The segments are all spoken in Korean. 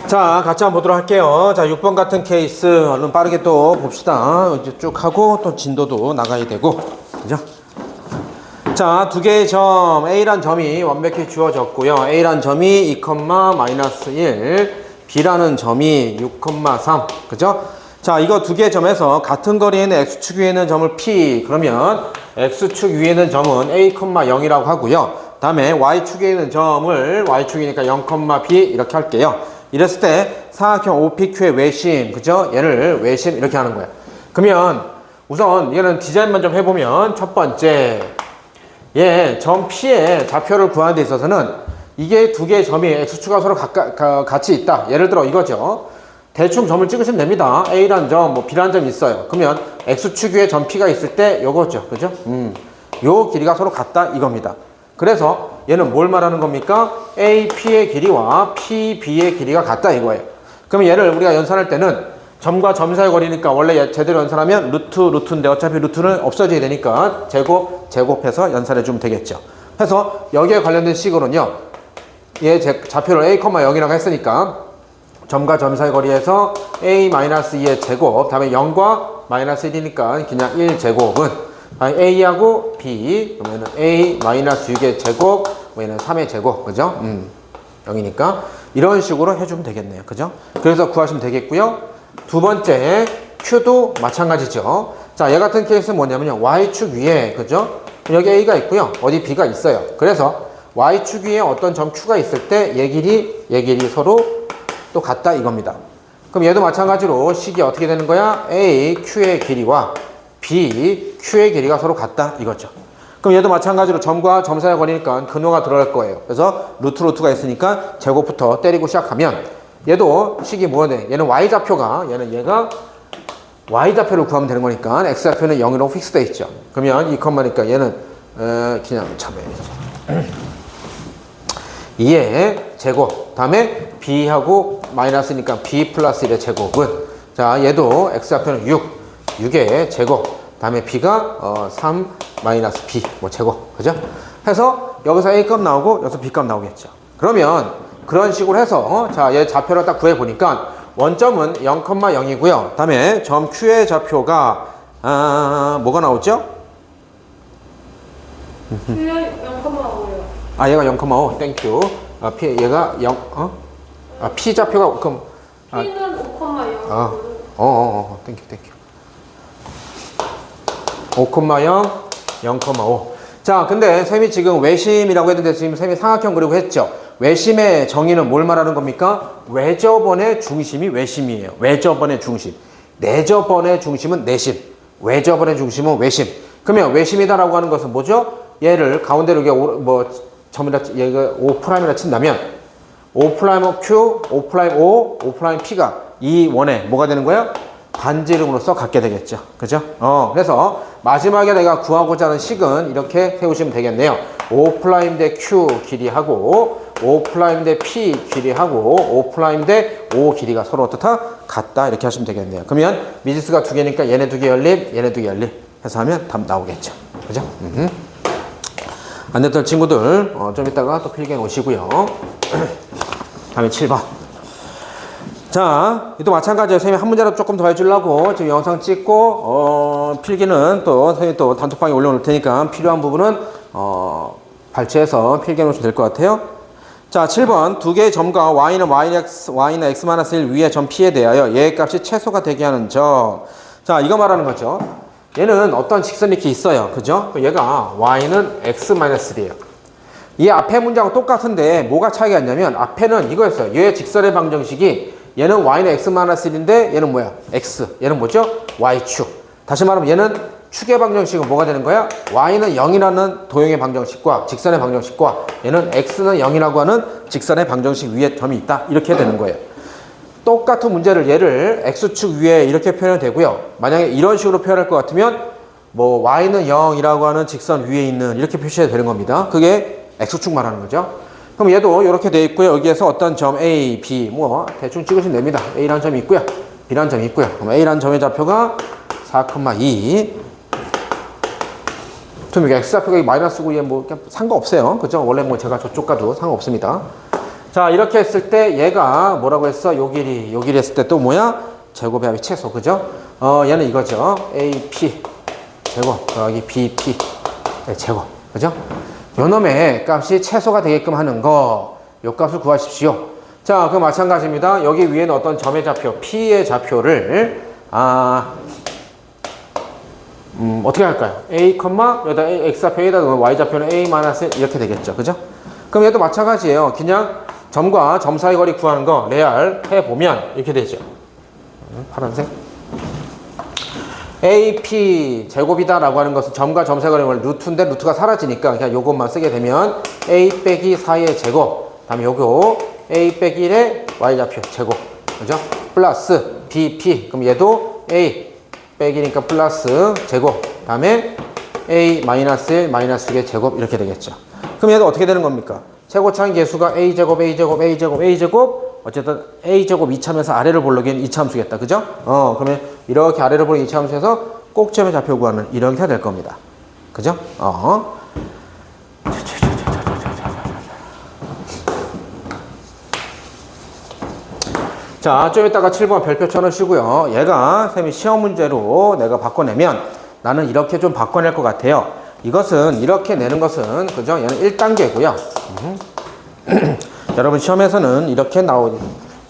자, 같이 한번 보도록 할게요. 자, 6번 같은 케이스 얼른 빠르게 또 봅시다. 이제 쭉 하고 또 진도도 나가야 되고, 그죠? 자, 두 개의 점 A란 점이 완벽히 주어졌고요. A란 점이 2,-1, B라는 점이 6,3, 그죠? 자, 이거 두 개의 점에서 같은 거리에 있는 X축 위에 있는 점을 P, 그러면 X축 위에 있는 점은 A,0이라고 하고요. 다음에 Y축에 있는 점을 Y축이니까 0,B 이렇게 할게요. 이랬을 때 사각형 OPQ의 외심, 그죠? 얘를 외심 이렇게 하는 거예요. 그러면 우선 이거는 디자인만 좀 해보면 첫 번째, 점 P의 좌표를 구하는 데 있어서는 이게 두 개의 점이 X축과 서로 같이 있다. 예를 들어 이거죠. 대충 점을 찍으시면 됩니다. A라는 점, 뭐 B라는 점이 있어요. 그러면 X축 위에 점 P가 있을 때 요거죠. 그죠? 요 길이가 서로 같다 이겁니다. 그래서 얘는 뭘 말하는 겁니까? AP의 길이와 PB의 길이가 같다 이거예요. 그러면 얘를 우리가 연산할 때는 점과 점 사이 거리니까 원래 제대로 연산하면 루트인데 어차피 루트는 없어져야 되니까 제곱해서 연산해 주면 되겠죠. 그래서 여기에 관련된 식으로는요. 얘 좌표를 A,0이라고 했으니까 점과 점 사이 거리에서 A-2의 제곱, 다음에 0과 -1이니까 그냥 1제곱은 A하고 B, 그러면은 A-6의 제곱, 얘는 3의 제곱, 그죠? 0이니까 이런 식으로 해주면 되겠네요, 그죠? 그래서 구하시면 되겠고요. 두 번째 Q도 마찬가지죠. 자, 얘 같은 케이스는 뭐냐면요, Y축 위에, 그죠? 여기 A가 있고요, 어디 B가 있어요. 그래서 Y축 위에 어떤 점 Q가 있을 때 얘 길이 서로 또 같다 이겁니다. 그럼 얘도 마찬가지로 식이 어떻게 되는 거야? A, Q의 길이와 B, Q의 길이가 서로 같다 이거죠. 그럼 얘도 마찬가지로 점과 점 사이 거리니까 근호가 들어갈 거예요. 그래서 루트가 있으니까 제곱부터 때리고 시작하면 얘도 식이 뭐네? 얘는 Y좌표가 얘가 Y좌표를 구하면 되는 거니까 X좌표는 0으로 픽스되어 있죠. 그러면 2,니까 얘는 그냥 참아야죠. 2의 제곱, 다음에 B하고 마이너스니까 B 플러스 1의 제곱은, 자, 얘도 X좌표는 6의 제곱, 다음에 B가 3 마이너스 B 뭐 제곱, 그죠? 해서 여기서 A값 나오고 여기서 B값 나오겠죠. 그러면 그런 식으로 해서 자, 얘 좌표를 딱 구해 보니까 원점은 0,0이고요. 다음에 점 Q의 좌표가 뭐가 나오죠? Q가 0,5요. 아, 얘가 0,5. 땡큐. 얘가 0, P 좌표가 그럼 P는 5,0. 땡큐. 5,0, 0,5. 자, 근데 쌤이 지금 외심이라고 했는데 지금 쌤이 삼각형 그리고 했죠. 외심의 정의는 뭘 말하는 겁니까? 외접원의 중심이 외심이에요. 외접원의 중심. 내접원의 중심은 내심. 외접원의 중심은 외심. 그러면 외심이다라고 하는 것은 뭐죠? 얘를 가운데로 이게 얘가 5'이라 친다면 5'Q, 5'O, 5'P가 이 원에 뭐가 되는 거예요? 반지름으로서 갖게 되겠죠. 그죠? 그래서 마지막에 내가 구하고자 하는 식은 이렇게 세우시면 되겠네요. 5' 대 Q 길이하고 5' 대 P 길이하고 5' 대 O 길이가 서로 어떻다? 같다. 이렇게 하시면 되겠네요. 그러면 미지수가 두 개니까 얘네 두 개 연립, 얘네 두 개 연립 해서 하면 답 나오겠죠. 그죠? 안 됐던 친구들 좀 이따가 또 필기해 놓으시고요. 다음에 7번. 자, 또 마찬가지예요. 선생님이 한 문제라도 조금 더 해주려고 지금 영상 찍고 필기는 또 선생님이 또 단톡방에 올려놓을 테니까 필요한 부분은 발췌해서 필기해 놓으시면 될 것 같아요. 자, 7번. 두 개의 점과 y는 x-1 위의 점 P에 대하여 얘의 값이 최소가 되게 하는 점. 자, 이거 말하는 거죠. 얘는 어떤 직선이 이렇게 있어요. 그죠? 얘가 y는 x-1이에요. 이 앞에 문장은 똑같은데 뭐가 차이가 있냐면 앞에는 이거였어요. 얘의 직선의 방정식이 얘는 y는 x-1인데 얘는 뭐야? x. 얘는 뭐죠? y축. 다시 말하면 얘는 축의 방정식은 뭐가 되는 거야? y는 0이라는 도형의 방정식과 직선의 방정식과 얘는 x는 0이라고 하는 직선의 방정식 위에 점이 있다. 이렇게 되는 거예요. 똑같은 문제를 얘를 x축 위에 이렇게 표현이 되고요. 만약에 이런 식으로 표현할 것 같으면 뭐 y는 0이라고 하는 직선 위에 있는 이렇게 표시해야 되는 겁니다. 그게 x축 말하는 거죠. 그럼 얘도 이렇게 돼 있고요. 여기에서 어떤 점 A, B 뭐 대충 찍으시면 됩니다. A라는 점이 있고요. B라는 점이 있고요. 그럼 A라는 점의 좌표가 4,2. 그럼 여기 x좌표가 마이너스고 얘 뭐 상관없어요. 그죠? 원래 뭐 제가 저쪽 가도 상관없습니다. 자, 이렇게 했을 때 얘가 뭐라고 했어? 요 길이 했을 때 또 뭐야? 제곱의 합이 최소, 그죠? 얘는 이거죠. AP 제곱 더하기 BP 제곱, 그죠? 요 놈의 값이 최소가 되게끔 하는 거, 요 값을 구하십시오. 자, 그 마찬가지입니다. 여기 위에는 어떤 점의 좌표, P의 좌표를 어떻게 할까요? A, 여기다 X좌표에다 Y좌표는 A 마이너스 이렇게 되겠죠. 그죠? 그럼 얘도 마찬가지예요. 그냥 점과 점 사이 거리 구하는 거 레알 해보면 이렇게 되죠. 파란색. AP 제곱이다 라고 하는 것은 점과 점 사이 거리는 루트인데 루트가 사라지니까 그냥 요것만 쓰게 되면 A 빼기 4의 제곱, 다음에 요거 A 빼기 1의 Y좌표 제곱, 그죠? 플러스 BP, 그럼 얘도 A 빼기니까 플러스 제곱, 다음에 A 마이너스 1 마이너스 6의 제곱 이렇게 되겠죠. 그럼 얘도 어떻게 되는 겁니까? 최고차항 계수가 A제곱 A제곱 A제곱 A제곱, 어쨌든 A제곱 이차함에서 아래를 보려기엔 이차함수겠다, 그죠? 그러면 이렇게 아래를 보는 이차함수에서 꼭점의 좌표 구하는 이렇게 해야 될 겁니다, 그죠? 자, 좀 이따가 7번 별표 쳐놓으시고요. 얘가 쌤이 시험 문제로 내가 바꿔내면 나는 이렇게 좀 바꿔낼 것 같아요. 이것은 이렇게 내는 것은, 그죠? 얘는 1단계고요. 여러분 시험에서는 이렇게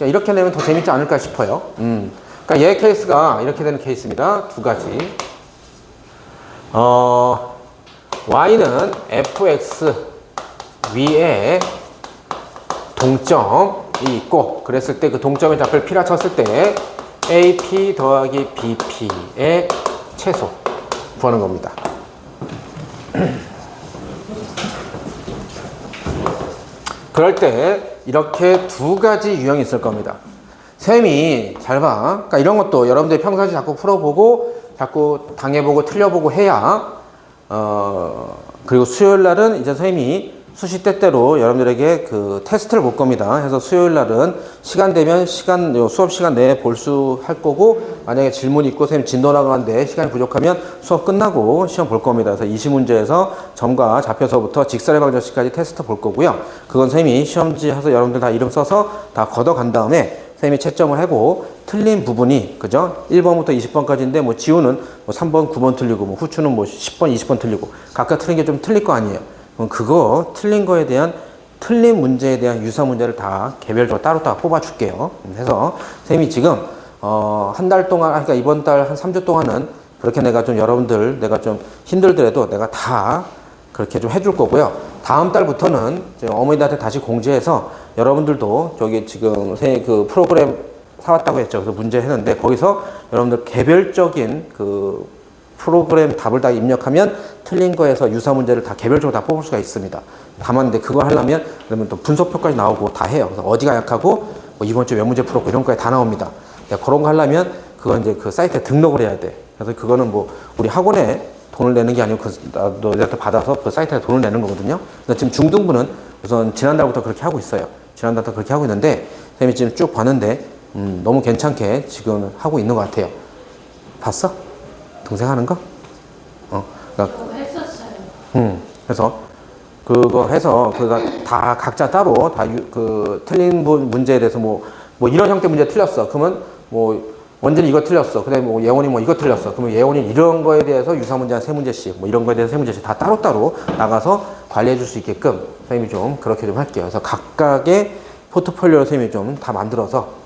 이렇게 내면 더 재밌지 않을까 싶어요. 그러니까 얘 케이스가 이렇게 되는 케이스입니다. 두 가지. Y는 fx 위에 동점이 있고, 그랬을 때 그 동점의 좌표를 P라 쳤을 때 AP 더하기 BP의 최소 구하는 겁니다. 그럴 때 이렇게 두 가지 유형이 있을 겁니다. 쌤이 잘 봐. 그러니까 이런 것도 여러분들이 평상시 자꾸 풀어보고 자꾸 당해보고 틀려보고 해야 그리고 수요일 날은 이제 쌤이 수시 때때로 여러분들에게 그 테스트를 볼 겁니다. 그래서 수요일 날은 시간 되면 수업 시간 내에 볼수 할 거고, 만약에 질문 있고 선생님 진도 나가는데 시간이 부족하면 수업 끝나고 시험 볼 겁니다. 그래서 20문제에서 점과 좌표서부터 직선의 방정식까지 테스트 볼 거고요. 그건 선생님이 시험지 해서 여러분들 다 이름 써서 다 걷어간 다음에 선생님이 채점을 하고 틀린 부분이, 그죠? 1번부터 20번까지인데 뭐 지우는 뭐 3번, 9번 틀리고 뭐 후추는 뭐 10번, 20번 틀리고 각각 틀린 게 좀 틀릴 거 아니에요. 그럼 그거 틀린 거에 대한 틀린 문제에 대한 유사 문제를 다 개별적으로 따로 뽑아줄게요. 그래서 선생님이 지금 한 달 동안, 그러니까 이번 달 한 3주 동안은 그렇게 내가 좀 여러분들 내가 좀 힘들더라도 내가 다 그렇게 좀 해줄 거고요. 다음 달부터는 어머니들한테 다시 공지해서 여러분들도 저기 지금 그 프로그램 사왔다고 했죠. 그래서 문제 했는데 거기서 여러분들 개별적인 그 프로그램 답을 다 입력하면 틀린 거에서 유사 문제를 다 개별적으로 다 뽑을 수가 있습니다. 다만 근데 그거 하려면 그러면 또 분석표까지 나오고 다 해요. 그래서 어디가 약하고 뭐 이번 주에 몇 문제 풀었고 이런 거에 다 나옵니다. 그런 거 하려면 그건 이제 그 사이트에 등록을 해야 돼. 그래서 그거는 뭐 우리 학원에 돈을 내는 게 아니고 너희한테 받아서 그 사이트에 돈을 내는 거거든요. 그래서 지금 중등부는 우선 지난달부터 그렇게 하고 있어요. 지난달부터 그렇게 하고 있는데 선생님이 지금 쭉 봤는데 너무 괜찮게 지금 하고 있는 것 같아요. 봤어? 동생 하는 거? 그러니까, 했었어요. 그래서 그거 해서 그가 다 각자 따로 다 그 틀린 문제에 대해서 뭐 이런 형태 문제 틀렸어. 그러면 뭐 원진이 이거 틀렸어. 그다음에 뭐 예원이 뭐 이거 틀렸어. 그러면 예원이 이런 거에 대해서 유사 문제 한 3문제씩, 뭐 이런 거에 대해서 3문제씩 다 따로따로 나가서 관리해 줄 수 있게끔 선생님이 좀 그렇게 좀 할게요. 그래서 각각의 포트폴리오를 선생님이 좀 다 만들어서,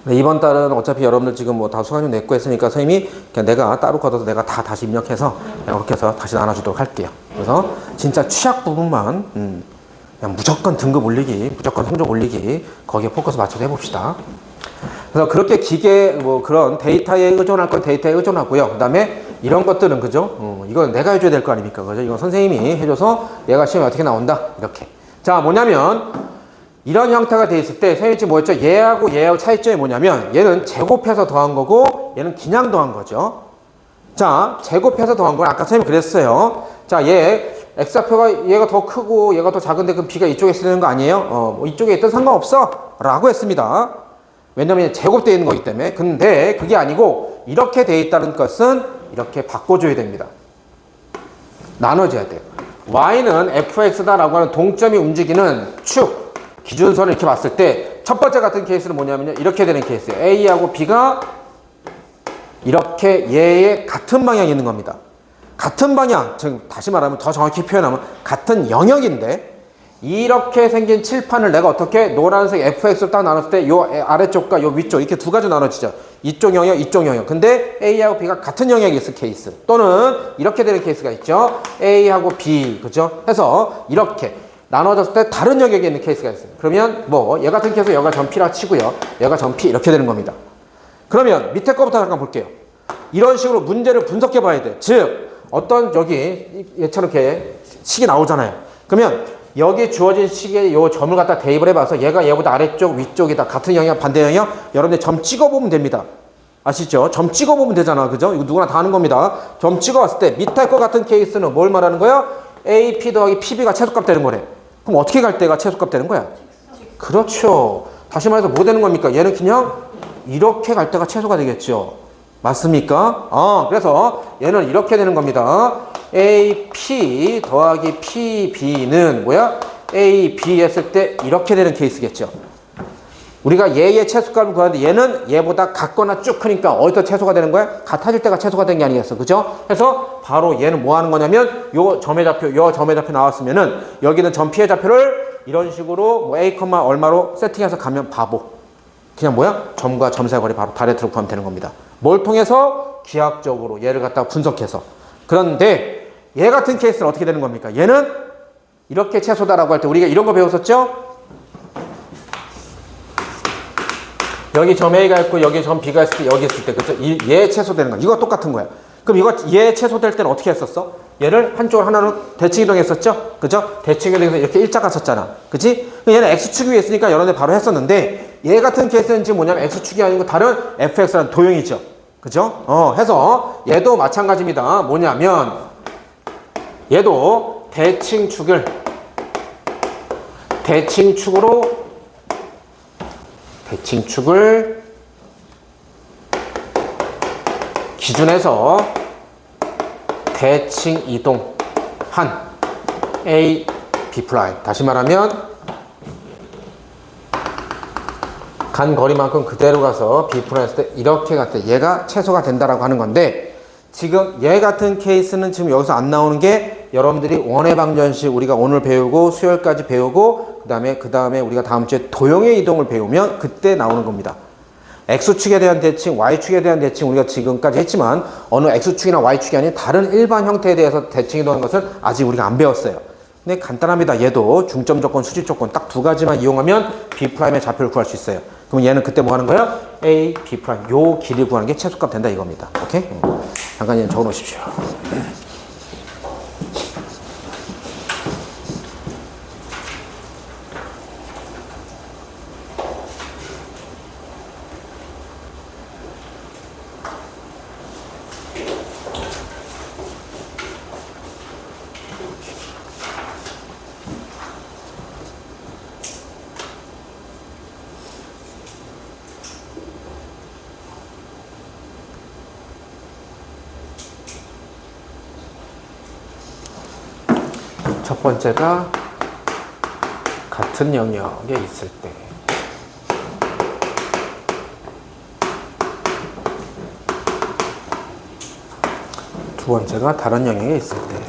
이번 달은 어차피 여러분들 지금 뭐 다 수강료 냈고 했으니까 선생님이 그냥 내가 따로 걷어서 내가 다 다시 입력해서 그냥 그렇게 해서 다시 나눠주도록 할게요. 그래서 진짜 취약 부분만 그냥 무조건 등급 올리기, 무조건 성적 올리기, 거기에 포커스 맞춰서 해봅시다. 그래서 그렇게 기계 뭐 그런 데이터에 의존할 건 데이터에 의존하고요. 그 다음에 이런 것들은, 그죠? 이건 내가 해줘야 될 거 아닙니까? 그죠? 이건 선생님이 해줘서 얘가 시험에 어떻게 나온다. 이렇게. 자, 뭐냐면 이런 형태가 돼 있을 때 선생님이 지금 뭐였죠? 얘하고 차이점이 뭐냐면 얘는 제곱해서 더한 거고 얘는 그냥 더한 거죠. 자, 제곱해서 더한 건 아까 선생님이 그랬어요. 자, 얘 x좌표가 얘가 더 크고 얘가 더 작은데 그럼 b가 이쪽에 있어야 되는 거 아니에요? 뭐 이쪽에 있든 상관없어 라고 했습니다. 왜냐면 제곱되어 있는 거기 때문에. 근데 그게 아니고 이렇게 돼 있다는 것은 이렇게 바꿔줘야 됩니다. 나눠줘야 돼요. y는 fx다 라고 하는 동점이 움직이는 축 기준선을 이렇게 봤을 때 첫 번째 같은 케이스는 뭐냐면요. 이렇게 되는 케이스예요. A하고 B가 이렇게 얘의 같은 방향이 있는 겁니다. 같은 방향, 즉 다시 말하면 더 정확히 표현하면 같은 영역인데 이렇게 생긴 칠판을 내가 어떻게 노란색 FX로 딱 나눴을 때 요 아래쪽과 요 위쪽 이렇게 두 가지 나눠지죠. 이쪽 영역, 이쪽 영역. 근데 A하고 B가 같은 영역에 있을 케이스 또는 이렇게 되는 케이스가 있죠. A하고 B, 그죠? 해서 이렇게 나눠졌을 때 다른 영역에 있는 케이스가 있어요. 그러면 뭐 얘 같은 케이스 여기가 전 P라 치고요. 얘가 전 P 이렇게 되는 겁니다. 그러면 밑에 거부터 잠깐 볼게요. 이런 식으로 문제를 분석해 봐야 돼. 즉 어떤 여기 얘처럼 이렇게 식이 나오잖아요. 그러면 여기 주어진 식에 요 점을 갖다 대입을 해봐서 얘가 얘보다 아래쪽 위쪽이다 같은 영역 반대 영역 여러분들 점 찍어보면 됩니다. 아시죠? 점 찍어보면 되잖아. 그죠? 이거 누구나 다 아는 겁니다. 점 찍어봤을 때 밑에 거 같은 케이스는 뭘 말하는 거야? AP 더하기 PB가 최소값 되는 거래. 그럼 어떻게 갈 때가 최소값 되는 거야? 그렇죠. 다시 말해서 뭐 되는 겁니까? 얘는 그냥 이렇게 갈 때가 최소가 되겠죠. 맞습니까? 그래서 얘는 이렇게 되는 겁니다. AP 더하기 PB는 뭐야? AB 했을 때 이렇게 되는 케이스겠죠. 우리가 얘의 최소값을 구하는데 얘는 얘보다 같거나 쭉 크니까 어디서 최소가 되는 거야? 같아질 때가 최소가 되는 게 아니겠어. 그죠? 그래서 바로 얘는 뭐 하는 거냐면 요 점의 좌표 나왔으면은 여기는 점 P의 좌표를 이런 식으로 뭐 A, 얼마로 세팅해서 가면 바보. 그냥 뭐야? 점과 점 사이 거리 바로 다이렉트로 구하면 되는 겁니다. 뭘 통해서? 기하학적으로 얘를 갖다 분석해서. 그런데 얘 같은 케이스는 어떻게 되는 겁니까? 얘는 이렇게 최소다라고 할 때 우리가 이런 거 배웠었죠? 여기 점 A가 있고 여기 점 B가 있을 때 여기 있을 때 그죠? 얘 최소되는 거 이거 똑같은 거야. 그럼 이거 얘 최소될 때는 어떻게 했었어? 얘를 한쪽을 하나로 대칭 이동했었죠? 그죠? 대칭 이동해서 이렇게 일자가 섰잖아. 그치? 얘는 X축 위에 있으니까 여러분들 바로 했었는데 얘 같은 케이스는 지금 뭐냐면 X축이 아니고 다른 FX라는 도형이죠. 그죠? 해서 얘도 마찬가지입니다. 뭐냐면 얘도 대칭축을 기준해서 대칭 이동한 A, B'. 다시 말하면 간 거리만큼 그대로 가서 B' 했을 때 이렇게 갈 때 얘가 최소가 된다라고 하는 건데 지금 얘 같은 케이스는 지금 여기서 안 나오는 게 여러분들이 원의 방정식 우리가 오늘 배우고 수요일까지 배우고 그 다음에 우리가 다음 주에 도형의 이동을 배우면 그때 나오는 겁니다. X축에 대한 대칭, Y축에 대한 대칭 우리가 지금까지 했지만 어느 X축이나 Y축이 아닌 다른 일반 형태에 대해서 대칭 이동하는 것은 아직 우리가 안 배웠어요. 근데 간단합니다. 얘도 중점 조건, 수직 조건 딱 두 가지만 이용하면 B'의 좌표를 구할 수 있어요. 그럼 얘는 그때 뭐 하는 거야? A, B' 요 길이를 구하는 게 최소값 된다 이겁니다. 오케이? 잠깐 얘는 적어 놓으십시오. 첫 번째가 같은 영역에 있을 때 두 번째가 다른 영역에 있을 때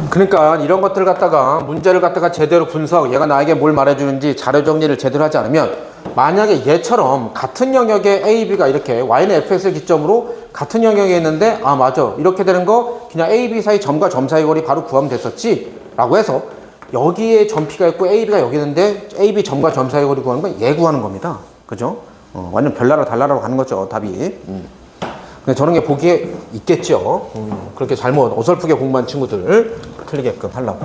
그러니까 이런 것들 갖다가 문제를 갖다가 제대로 분석, 얘가 나에게 뭘 말해주는지 자료 정리를 제대로 하지 않으면 만약에 얘처럼 같은 영역에 A, B가 이렇게 Y는 Fx를 기점으로 같은 영역에 있는데 아 맞아 이렇게 되는 거 그냥 A, B 사이 점과 점 사이 거리 바로 구하면 됐었지 라고 해서 여기에 점 P가 있고 A, B가 여기 있는데 A, B 점과 점 사이 거리 구하는 건 얘 구하는 겁니다. 그죠? 완전 별나라 달나라로 가는 거죠 답이. 근데 저런 게 보기에 있겠죠. 그렇게 잘못 어설프게 공부한 친구들 틀리게끔 하려고.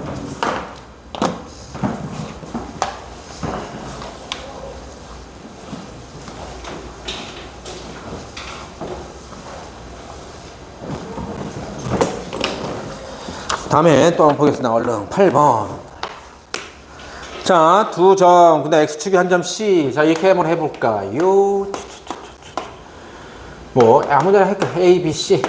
다음에 또 한번 보겠습니다. 얼른 8번. 자, 두 점. 근데 X축이 한 점 C. 자, 이렇게 한번 해볼까요? 뭐 아무데나 할까? A, B, C.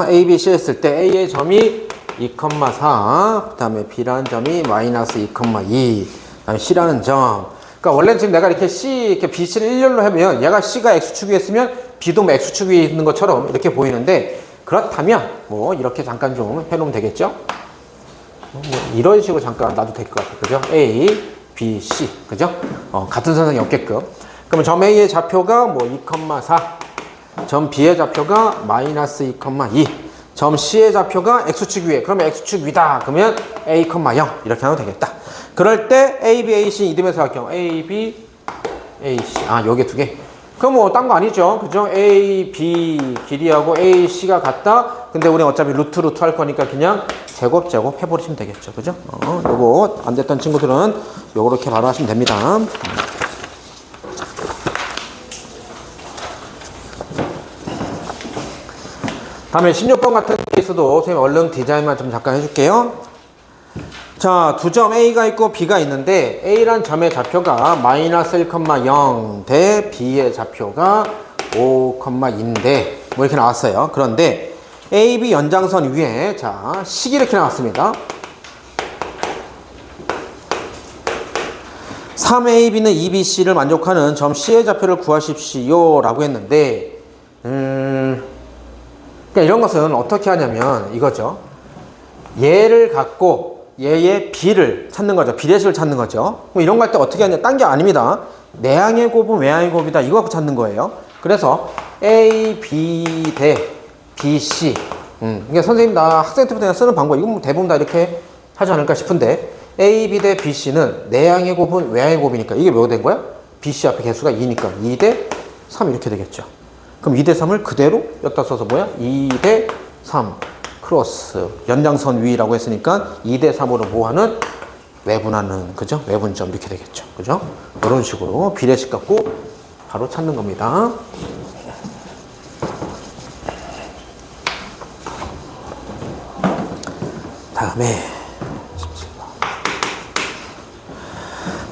A, B, C 했을 때 A의 점이 2,4. 그 다음에 B라는 점이 마이너스 2,2. 그 다음에 C라는 점. 그러니까 원래는 지금 내가 이렇게 C, 이렇게 B, C를 일렬로 하면 얘가 C가 X축 위에 있으면 B도 뭐 X축 위에 있는 것처럼 이렇게 보이는데 그렇다면 뭐 이렇게 잠깐 좀 해놓으면 되겠죠? 뭐 이런 식으로 잠깐 놔도 될 것 같아요. 그죠? A, B, C. 그죠? 같은 선상이 없게끔. 그러면 점 A의 좌표가 뭐 2,4. 점 B의 좌표가 마이너스 2,2. 점 C의 좌표가 X축 위에. 그러면 X축 위다. 그러면 A, 0 이렇게 하면 되겠다. 그럴 때 A, B, A, C 이름의 사각형. A, B, A, C. 아, 요게 두 개. 그럼 뭐 딴 거 아니죠. 그죠? A, B 길이하고 A, C가 같다. 근데 우리 어차피 루트 할 거니까 그냥 제곱 해버리시면 되겠죠. 그죠? 요거 안 됐던 친구들은 요렇게 바로 하시면 됩니다. 다음에 16번 같은 케이스도 선생님 얼른 디자인만 좀 잠깐 해줄게요. 자, 두 점 A가 있고 B가 있는데 A란 점의 좌표가 마이너스 1,0 대 B의 좌표가 5,2인데 뭐 이렇게 나왔어요. 그런데 AB 연장선 위에 자 식이 이렇게 나왔습니다. 3AB는 2BC를 만족하는 점 C의 좌표를 구하십시오 라고 했는데 그러니까 이런 것은 어떻게 하냐면 이거죠. 얘를 갖고 얘의 B를 찾는 거죠. 비례식을 찾는 거죠. 뭐 이런 거 할 때 어떻게 하냐. 딴 게 아닙니다. 내항의 곱은 외항의 곱이다. 이거 갖고 찾는 거예요. 그래서 A, B 대 BC. 그러니까 선생님 나 학생 때부터 쓰는 방법 이건 뭐 대부분 다 이렇게 하지 않을까 싶은데 A, B 대 BC는 내항의 곱은 외항의 곱이니까 이게 뭐 된 거야? BC 앞에 개수가 2니까 2 대 3 이렇게 되겠죠. 그럼 2 대 3을 그대로 여기다 써서 뭐야? 2 대 3 크로스 연장선 위라고 했으니까 2 대 3으로 뭐하는? 외분하는 그죠? 외분점 이렇게 되겠죠. 그죠? 이런 식으로 비례식 갖고 바로 찾는 겁니다. 다음에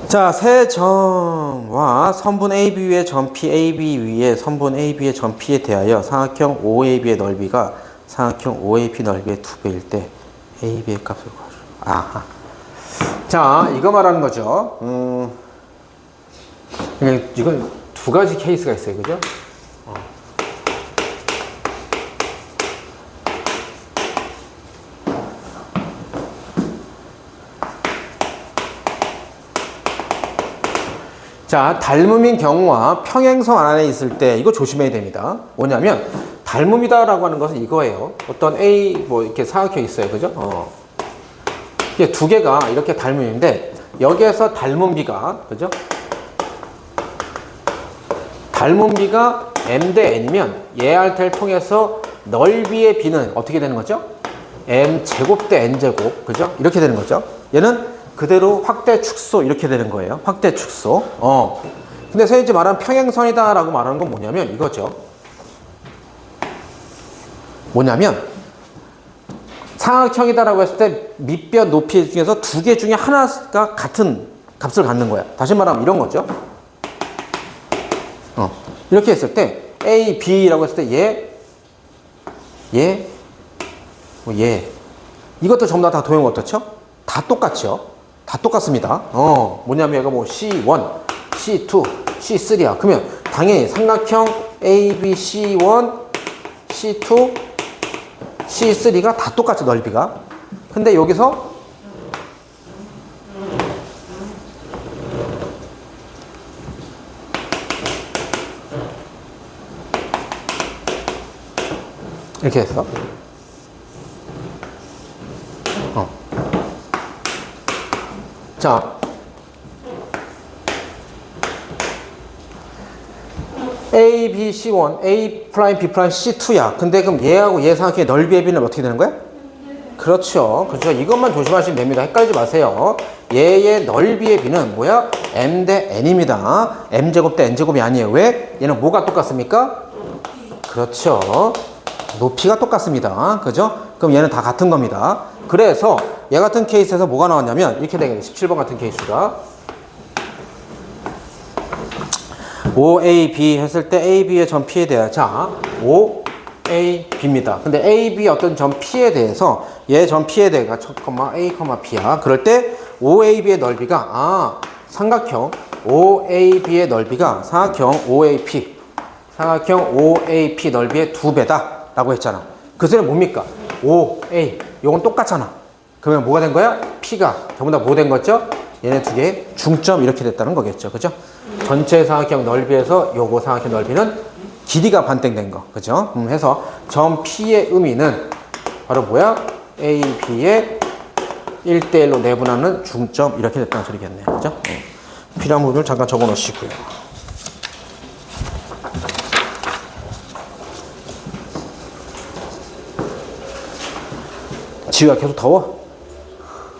자, 세 점과 선분 AB 위에 점 PAB 위에 선분 AB의 점 P에 대하여 사각형 OAB의 넓이가 사각형 OAP 넓이의 2배일 때 AB의 값을 구하죠. 아하. 자, 이거 말하는 거죠. 이건 두 가지 케이스가 있어요. 그죠? 자, 닮음인 경우와 평행선 안에 있을 때 이거 조심해야 됩니다. 뭐냐면 닮음이다라고 하는 것은 이거예요. 어떤 A 뭐 이렇게 사각형이 있어요. 그죠? 이게 두 개가 이렇게 닮음인데 여기에서 닮은 비가 그죠? 닮은 비가 M 대 N이면 얘 할테를 통해서 넓이의 비는 어떻게 되는 거죠? M 제곱 대 N 제곱 그죠? 이렇게 되는 거죠. 얘는 그대로 확대 축소 이렇게 되는 거예요. 확대 축소. 근데 선생님이 말하는 평행선이다 라고 말하는 건 뭐냐면 이거죠. 뭐냐면 사각형이다 라고 했을 때 밑변 높이 중에서 두 개 중에 하나가 같은 값을 갖는 거야. 다시 말하면 이런 거죠. 이렇게 했을 때 A, B라고 했을 때 얘 이것도 전부 다 도형 어떻죠? 다 똑같죠? 다 똑같습니다. 뭐냐면 얘가 뭐 C1, C2, C3야. 그러면 당연히 삼각형 A, B, C1, C2, C3가 다 똑같이 넓이가. 근데 여기서 이렇게 했어. 자, A, B, C1, A 프라임, B 프라임, C2야. 근데 그럼 얘하고 얘 삼각형의 넓이의 비는 어떻게 되는 거야? 그렇죠. 그렇죠. 이것만 조심하시면 됩니다. 헷갈리지 마세요. 얘의 넓이의 비는 뭐야? M 대 N입니다. M제곱 대 N제곱이 아니에요. 왜? 얘는 뭐가 똑같습니까? 그렇죠. 높이가 똑같습니다. 그죠? 그럼 얘는 다 같은 겁니다. 그래서 얘 같은 케이스에서 뭐가 나왔냐면 이렇게 되겠네. 17번 같은 케이스가 OAB 했을 때 AB의 점 P에 대해 자 OAB입니다. 근데 AB 어떤 점 P에 대해서 얘 점 P에 대해가 A, P야. 그럴 때 OAB의 넓이가 삼각형 OAB의 넓이가 삼각형 OAP 삼각형 OAP 넓이의 2배다 라고 했잖아. 그 소리는 뭡니까? OA 요건 똑같잖아. 그러면 뭐가 된 거야? P가 전부 다 뭐 된 거죠? 얘네 두 개의 중점 이렇게 됐다는 거겠죠. 그죠? 전체 삼각형 넓이에서 요거 삼각형 넓이는 길이가 반땡된 거. 그죠? 해서 점 P의 의미는 바로 뭐야? A, B의 1대1로 내분하는 중점 이렇게 됐다는 소리겠네요. 그죠? 필요한 부분을 잠깐 적어 놓으시고요. 지우야 계속 더워?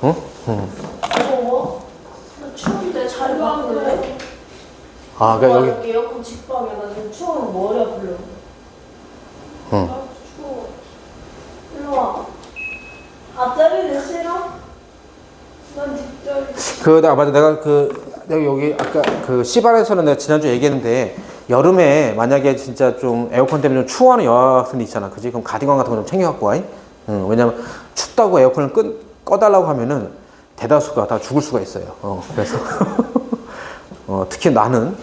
응? 더워? 나 추운데 잘 바꾸래. 그러니까 여기 에어컨 직방이야. 나 지금 추우면 머리 아플려. 응. 아, 추워. 일로 와. 앞자리는 싫어? 난 뒷자리. 맞아. 내가 여기 아까 그 C반에서는 내가 지난주 얘기했는데 여름에 만약에 진짜 좀 에어컨 때문에 좀 추워하는 여학생들 있잖아. 그지? 그럼 가디건 같은 거 좀 챙겨갖고 와. 왜냐면 춥다고 에어컨을 꺼달라고 하면은 대다수가 다 죽을 수가 있어요. 그래서 특히 나는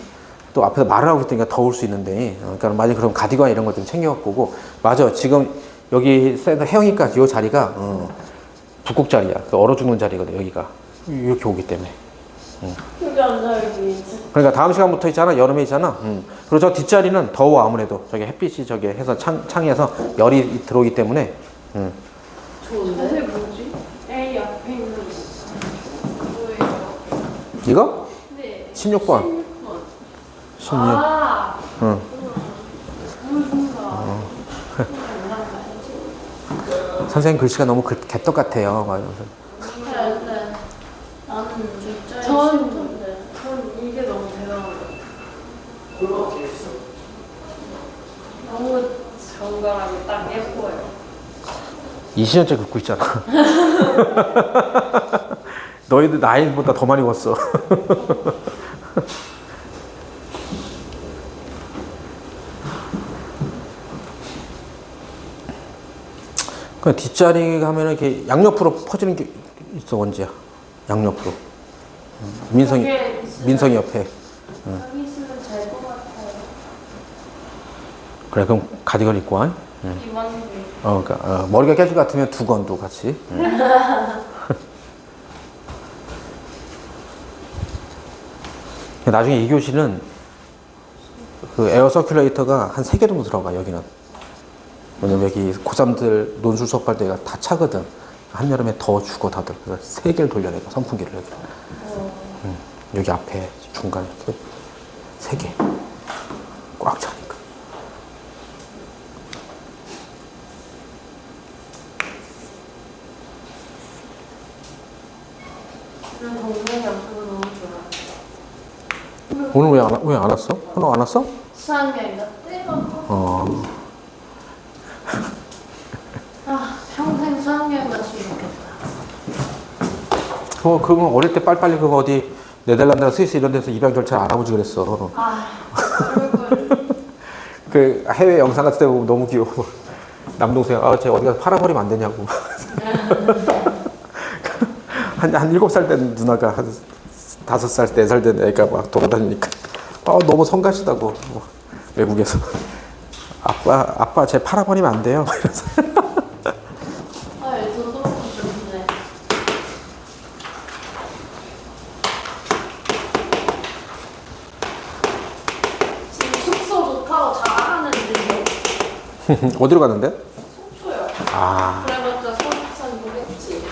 또 앞에서 말을 하고 있으니까 더울 수 있는데 그러니까 만약에 그럼 가디건 이런 거 좀 챙겨갖고 오고 맞아. 지금 여기 센터 헤어니까 이 자리가 북극 자리야. 얼어 죽는 자리거든 여기가 이렇게 오기 때문에. 여기 앉아야지. 그러니까 다음 시간부터 있잖아. 여름에 있잖아. 그리고 저 뒷자리는 더워 아무래도. 저기 햇빛이 저기 해서 창에서 열이 들어오기 때문에. 자세 뭐지? A 앞에 있는 거 뭐예요? 이거? 네. 16번. 16. 응. 선생님 글씨가 너무 개떡 같아요. 막 이러면서. 네. 나는 뒷자리 전 싫던데. 이게 너무 대단한 거 너무 정갈하게 딱 예뻐요. 20년째 긋고 있잖아. 너희들 나이보다 더 많이 웠어. 그 뒷자리 가면은 이렇게 양옆으로 퍼지는 게 있어. 언제야? 양옆으로. 민성이 옆에. 여기 있으면 잘 것 같아요. 그래 그럼 가디건 입고 와. 이만한 그러니까 머리가 깨질 것 같으면 두 건도 같이. 나중에 이 교실은 그 에어 서큘레이터가 한 3개 정도 들어가 여기는. 왜냐면 여기 고3들 논술 수업할 때가 다 차거든. 한여름에 더 죽어 다들. 그래서 3개를 돌려내가 선풍기를 여기. 여기 앞에 중간에 이렇게 3개 꽉 차니까. 난 동생이 앞으로 너무 좋아. 오늘 왜 안 왔어? 현호 안 왔어? 수학여행가 때가 평생 수학여행 갔으면 좋겠다. 그거 어릴 때 빨리빨리 그거 어디 네덜란드나 스위스 이런 데서 입양 절차 알아보지 그랬어. 그 해외 영상 같은 데 보면 너무 귀여워. 남동생, 쟤 어디 가서 팔아버리면 안 되냐고. 한 7살 된 누나가 한 5살, 4살 된 애가 막 돌아다니니까. 너무 성가시다고. 외국에서. 아빠, 쟤 팔아버리면 안 돼요. 이러면서. 어디로 갔는데? 속초요. 아, 그래봤자 서울산 보겠지.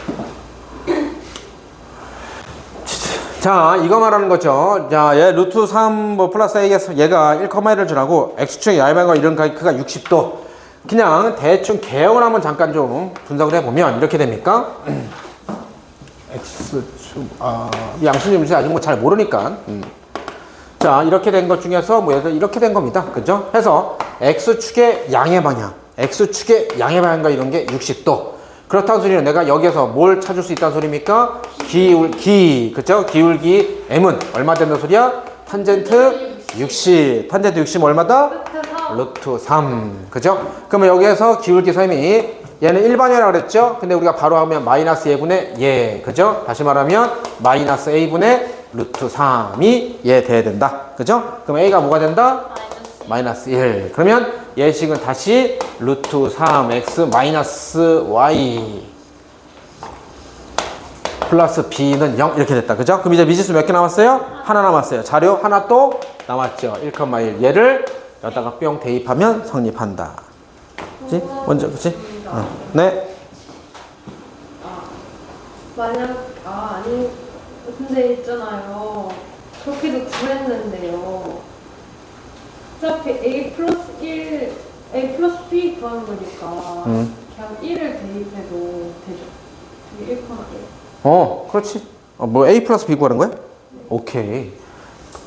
자, 이거 말하는 거죠. 자, 얘 루트 3 뭐 플러스 얘가 1,1을 주라고 x축의 야외방과 이런 가이크가 60도. 그냥 대충 개혁을 한번 잠깐 좀 분석을 해보면 이렇게 됩니까? x축, 양수님 아직 뭐 잘 모르니까. 자, 이렇게 된 것 중에서 뭐 예를 들어 이렇게 된 겁니다. 그죠? 해서 x축의 양의 방향, x축의 양의 방향과 이런 게 60도. 그렇다는 소리는 내가 여기에서 뭘 찾을 수 있다는 소리입니까? 기울기, 그죠? 기울기 m은 얼마 된다는 소리야? 탄젠트 60. 탄젠트 60 얼마다? 루트 3. 그죠? 그러면 여기에서 기울기 셈이 얘는 일반이라고 그랬죠? 근데 우리가 바로 하면 마이너스 예분의 예. 그죠? 다시 말하면 마이너스 a분의 루트 3이 얘 돼야 된다. 그죠? 그럼 a가 뭐가 된다? 마이너스 1. 그러면 예식은 다시 루트 3x 마이너스 y 플러스 b는 0 이렇게 됐다. 그죠? 그럼 이제 미지수 몇 개 남았어요? 하나 남았어요. 자료 하나 또 남았죠. 1,1. 얘를 여기다가 뿅 대입하면 성립한다. 그치? 먼저, 그치? 네. 만약 아니 근데 있잖아요. 그렇게도 구했는데요. 어차피 a 플러스 1, a 플러스 b 구하는 거니까 그냥 1을 대입해도 되죠. 이게 1,1. 그렇지. 뭐 A 플러스 B 구하는 거야? 오케이.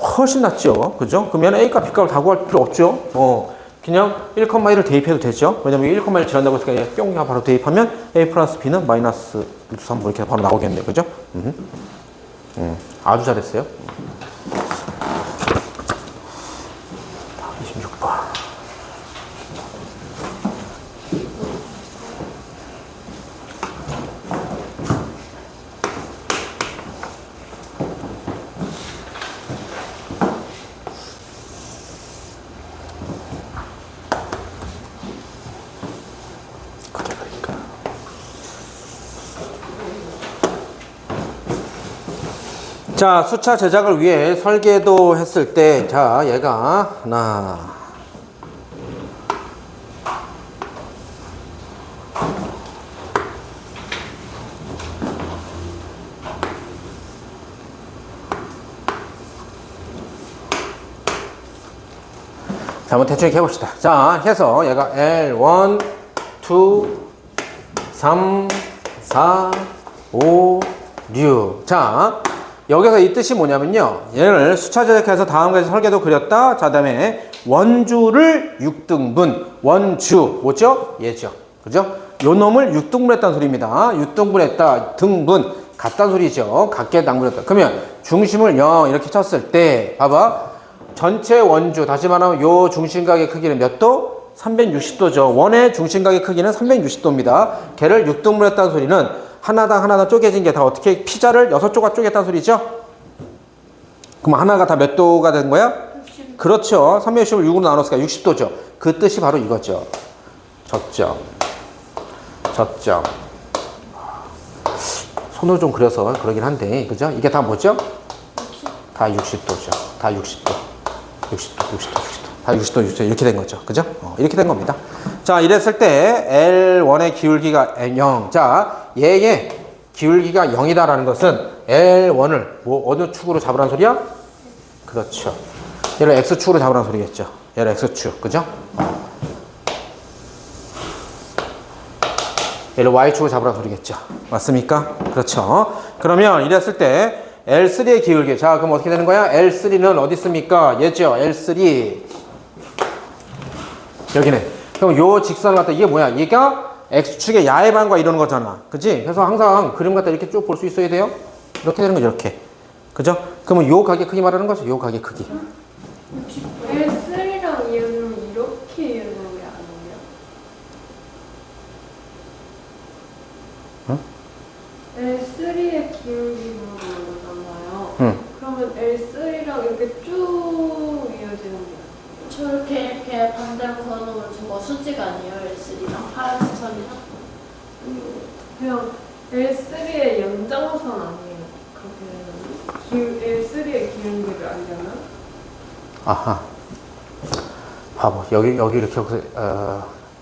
훨씬 낫죠. 그죠? 그러면 A값, B값을 다 구할 필요 없죠. 그냥 1,1을 대입해도 되죠. 왜냐면 1,1 지난다고 했으니까 뿅 바로 대입하면 A 플러스 B는 마이너스 3 뭐 이렇게 바로 나오겠네요. 그죠? 아주 잘했어요. 26번. 자, 수차 제작을 위해 설계도 했을 때, 자, 얘가 하나, 자, 한번 대충 이렇게 해봅시다. 자, 해서 얘가 L1, 2, 3, 4, 5, 6. 자, 여기서 이 뜻이 뭐냐면요. 얘를 수차 제작해서 다음까지 설계도 그렸다. 자, 다음에 원주를 6등분. 원주, 뭐죠? 얘죠. 그죠? 요 놈을 6등분 했다는 소리입니다. 6등분 했다. 등분. 같다는 소리죠. 같게 당분했다. 그러면 중심을 0 이렇게 쳤을 때, 봐봐. 전체 원주, 다시 말하면 요 중심각의 크기는 몇 도? 360도죠. 원의 중심각의 크기는 360도입니다. 걔를 6등분 했다는 소리는 하나당 쪼개진 게 다 어떻게 피자를 6조각 쪼갰다는 소리죠? 그럼 하나가 다 몇 도가 된 거야? 60. 그렇죠. 360을 6으로 나눴으니까 60도죠. 그 뜻이 바로 이거죠. 접점. 손으로 좀 그려서 그러긴 한데, 그죠? 이게 다 뭐죠? 60. 다 60도죠. 다 60도. 60도. 다 60도 이렇게 된 거죠. 그죠? 이렇게 된 겁니다. 자, 이랬을 때 L1의 기울기가 0. 자, 얘의 기울기가 0이다라는 것은 L1을 뭐 어느 축으로 잡으라는 소리야? 그렇죠. 얘를 X축으로 잡으라는 소리겠죠. 얘를 X축. 그죠? 얘를 Y축으로 잡으라는 소리겠죠. 맞습니까? 그렇죠. 그러면 이랬을 때 L3의 기울기. 자, 그럼 어떻게 되는 거야? L3는 어디 있습니까? 얘죠. L3. 여기네. 그럼 요 직선을 갖다 이게 뭐야? 얘가 X축의 야의 방과 이러는 거잖아. 그치? 그래서 항상 그림 갖다 이렇게 쭉 볼 수 있어야 돼요. 이렇게 되는 거죠. 이렇게. 그죠? 그러면 요 가게 크기 말하는 거죠. 요 가게 크기. L3랑 얘는 이렇게 이해하는 게 아니에요? L3의 기울기로 나잖아요. 그러면 L3랑 이렇게 쭉 이어지는 게 저렇게 이렇게 반대로 그어놓으면 저거 수직 아니에요? L3랑 파란색 선이랑? 그냥 L3의 연장선 아니에요? 그렇게 L3의 기울기를 알려면? 아하. 봐봐. 여기 이렇게,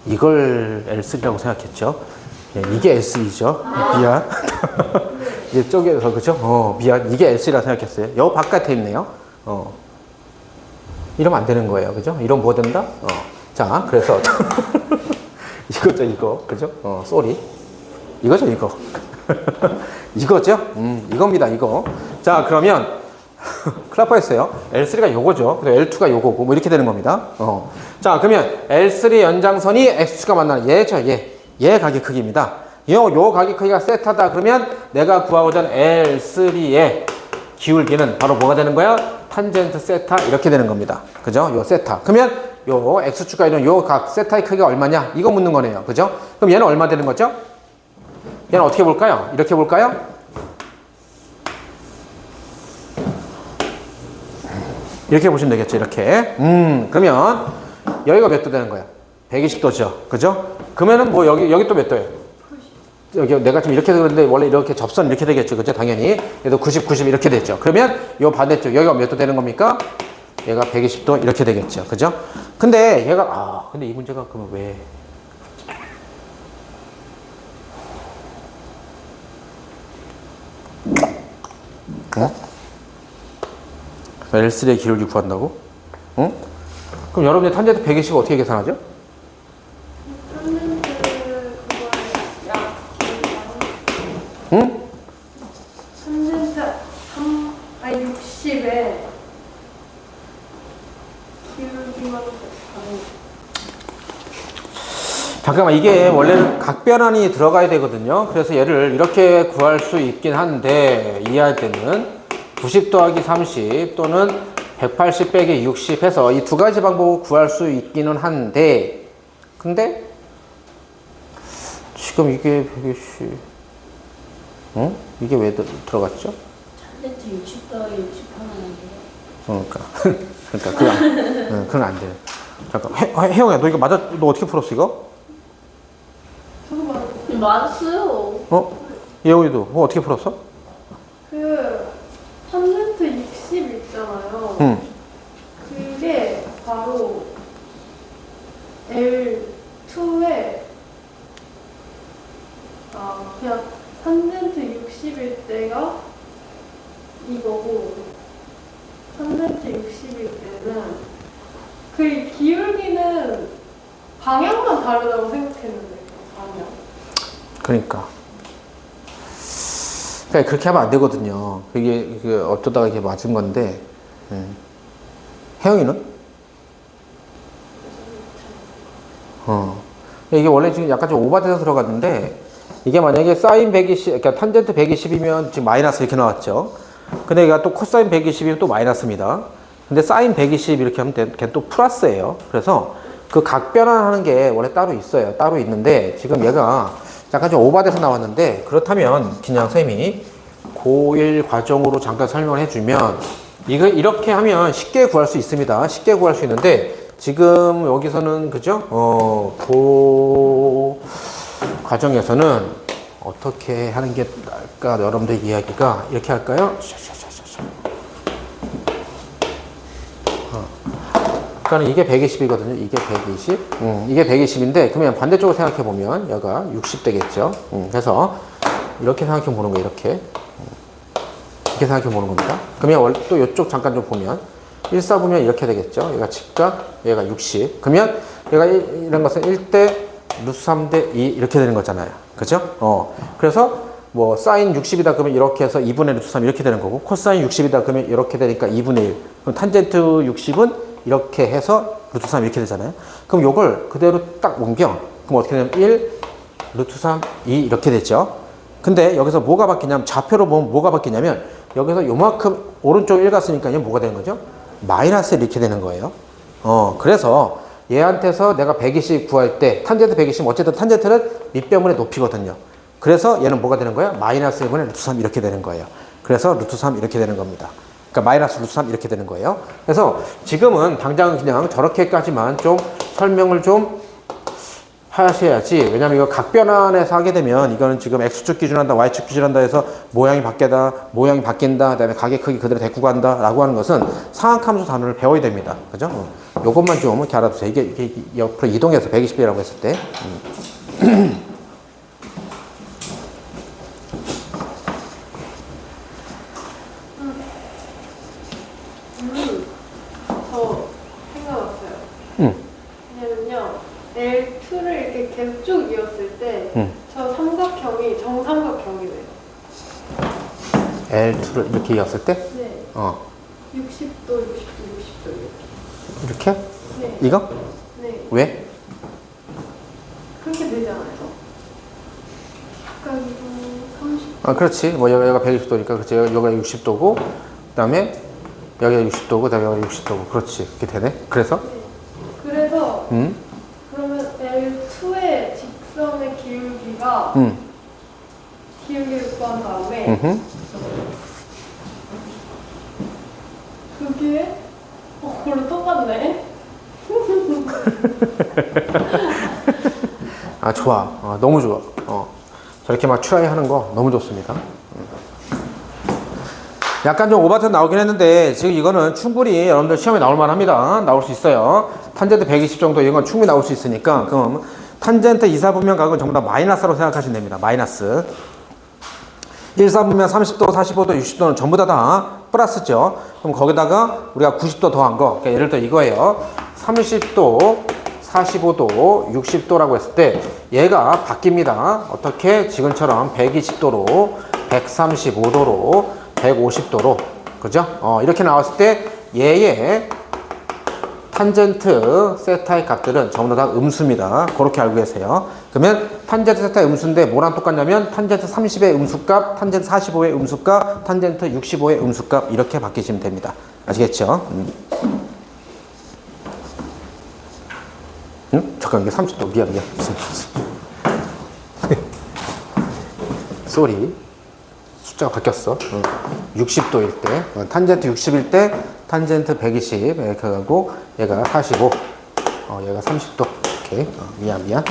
이걸 L3라고 생각했죠. 예, 이게 L3죠. 미안. 이게 쪼개서, 그죠? 미안. 이게 L3라고 생각했어요. 여 바깥에 있네요. 이러면 안 되는 거예요. 그죠? 이러면 뭐 된다? 자, 그래서. 이거죠, 이거. 그죠? 쏘리. 이거죠, 이거. 이거죠? 이겁니다, 이거. 자, 그러면. 큰일 날 뻔했어요. L3가 요거죠. 그래서 L2가 요거고, 뭐 이렇게 되는 겁니다. 자, 그러면 L3 연장선이 X축과 만나는 얘죠, 얘. 얘 가격 크기입니다. 요 가격 크기가 세타다. 그러면 내가 구하고자 하는 L3의 기울기는 바로 뭐가 되는 거야? 탄젠트 세타 이렇게 되는 겁니다. 그죠? 요 세타. 그러면 요 X축과 이런 요 각 세타의 크기가 얼마냐? 이거 묻는 거네요. 그죠? 그럼 얘는 얼마 되는 거죠? 얘는 어떻게 볼까요? 이렇게 볼까요? 이렇게 보시면 되겠죠, 이렇게. 그러면, 여기가 몇 도 되는 거야? 120도죠. 그죠? 그러면은 뭐, 여기 또 몇 도예요? 여기 내가 지금 이렇게 그랬는데, 원래 이렇게 접선 이렇게 되겠죠. 그죠? 당연히. 얘도 90, 90 이렇게 됐죠. 그러면, 요 반대쪽, 여기가 몇 도 되는 겁니까? 얘가 120도 이렇게 되겠죠. 그죠? 근데 얘가, 근데 이 문제가 그러면 왜? L3의 기울기 구한다고? 응? 그럼 여러분들 탄젠트 120 어떻게 계산하죠? 탄젠트 그거에 약 응? 탄젠트 60에 기울기만 다른. 잠깐만, 이게 원래는 각변환이 들어가야 되거든요. 그래서 얘를 이렇게 구할 수 있긴 한데, 이해할 때는 90 더하기 30 또는 180 빼기 60 해서 이 두 가지 방법을 구할 수 있기는 한데, 근데 지금 이게 120, 응? 이게 왜 들어갔죠? 탄젠트 60 더하기 60 하면 안 돼요? 그러니까 그건 안 돼. 잠깐, 혜영아, 너 이거 맞아? 너 어떻게 풀었어 이거? 저도 말고 맞았어요. 예원이도 어떻게 풀었어? 그 탄젠트 60 있잖아요. 그게 바로 L2에 그냥 탄젠트 60일 때가 이거고 탄젠트 60일 때는 그 기울기는 방향만 다르다고 생각했는데 방향. 그러니까 그렇게 하면 안 되거든요. 그게 어쩌다가 이게 맞은 건데. 혜영이는? 이게 원래 지금 약간 좀 오버돼서 들어갔는데, 이게 만약에 사인 120, 그러니까 탄젠트 120이면 지금 마이너스 이렇게 나왔죠. 근데 얘가 또 코사인 120이면 또 마이너스입니다. 근데 사인 120 이렇게 하면 걔 또 플러스예요. 그래서 그 각변환하는 게 원래 따로 있어요. 따로 있는데, 지금 얘가 약간 좀 오버돼서 나왔는데, 그렇다면 그냥 쌤이 고1 과정으로 잠깐 설명을 해주면, 이거 이렇게 하면 쉽게 구할 수 있습니다. 쉽게 구할 수 있는데, 지금 여기서는 그죠? 고 과정에서는 어떻게 하는 게 나을까? 여러분들 이야기가 이렇게 할까요? 그러니까 이게 120이거든요. 이게 120. 이게 120인데, 그러면 반대쪽으로 생각해 보면 얘가 60 되겠죠. 그래서 이렇게 생각해 보는 거예요. 이렇게. 이렇게 생각해 보는 겁니다. 그러면 또 이쪽 잠깐 좀 보면 1사 보면 이렇게 되겠죠. 얘가 직각, 얘가 60. 그러면 얘가 이런 것은 1대 루트 3대 2 이렇게 되는 거잖아요. 그죠? 그래서 뭐 사인 60이다 그러면 이렇게 해서 2분의 루트 3 이렇게 되는 거고, 코사인 60이다 그러면 이렇게 되니까 2분의 1. 그럼 탄젠트 60은 이렇게 해서 루트 3 이렇게 되잖아요. 그럼 요걸 그대로 딱 옮겨. 그럼 어떻게 되냐면 1, 루트 3, 2 이렇게 되죠. 근데 여기서 뭐가 바뀌냐면, 좌표로 보면 뭐가 바뀌냐면, 여기서 요만큼 오른쪽 1 갔으니까요, 뭐가 되는 거죠? 마이너스 이렇게 되는 거예요. 그래서 얘한테서 내가 120 구할 때, 탄젠트 120, 어쨌든 탄젠트는 밑변분의 높이거든요. 그래서 얘는 뭐가 되는 거야? 마이너스 1분의 루트 3 이렇게 되는 거예요. 그래서 루트 3 이렇게 되는 겁니다. 그러니까 마이너스 루트 3 이렇게 되는 거예요. 그래서 지금은 당장 그냥 저렇게까지만 좀 설명을 좀 하셔야지. 왜냐면 이거 각변환에서 하게 되면 이거는 지금 X축 기준한다, Y축 기준한다 해서 모양이 바뀐다, 그 다음에 가격 크기 그대로 데리고 간다 라고 하는 것은 상악함수 단어를 배워야 됩니다. 그죠? 요것만 좀 이렇게 알아두세요. 이게 옆으로 이동해서 120이라고 했을 때. 저 생각났어요. 음. 왜냐면요, L2를 이렇게 계속 쭉 이었을 때, 음. 저 삼각형이 정삼각형이 돼요. L2를 이렇게 이었을 때? 네. 60도, 60도, 60도 이렇게. 이렇게? 네. 이거? 네. 왜? 그렇게 되잖아요. 그러니까 이거 30. 그렇지. 뭐 여기가 120도니까 그렇지. 여기가 60도고, 그 다음에 여기가 60도고, 그 다음에 여기가 60도고. 그렇지. 그렇게 되네. 그래서? 네. 그래서 그러면 L2의 직선의 기울기가 기울기를 구한 다음에 그게 그걸로 똑같네. 좋아. 너무 좋아. 저렇게 막 트라이 하는 거 너무 좋습니다. 약간 좀 오버튼 나오긴 했는데 지금 이거는 충분히 여러분들 시험에 나올 만합니다. 나올 수 있어요. 탄젠트 120 정도 이건 충분히 나올 수 있으니까 그럼 탄젠트 2사분면 각은 전부 다 마이너스로 생각하시면 됩니다. 마이너스. 1사분면 30도, 45도, 60도는 전부 다 플러스죠. 그럼 거기다가 우리가 90도 더한 거, 그러니까 예를 들어 이거예요. 30도, 45도, 60도라고 했을 때 얘가 바뀝니다. 어떻게? 지금처럼 120도로, 135도로, 150도로, 그죠? 이렇게 나왔을 때 얘의 탄젠트 세타의 값들은 전부 다 음수입니다. 그렇게 알고 계세요. 그러면 탄젠트 세타의 음수인데 뭐랑 똑같냐면 탄젠트 30의 음수값, 탄젠트 45의 음수값, 탄젠트 65의 음수값 이렇게 바뀌시면 됩니다. 아시겠죠? 잠깐 이게 30도 미안. 쏘리. 숫자가 바뀌었어. 60도일 때, 탄젠트 60일 때, 탄젠트 120 이렇게 하고 얘가 45, 얘가 30도. 이렇게. 미안.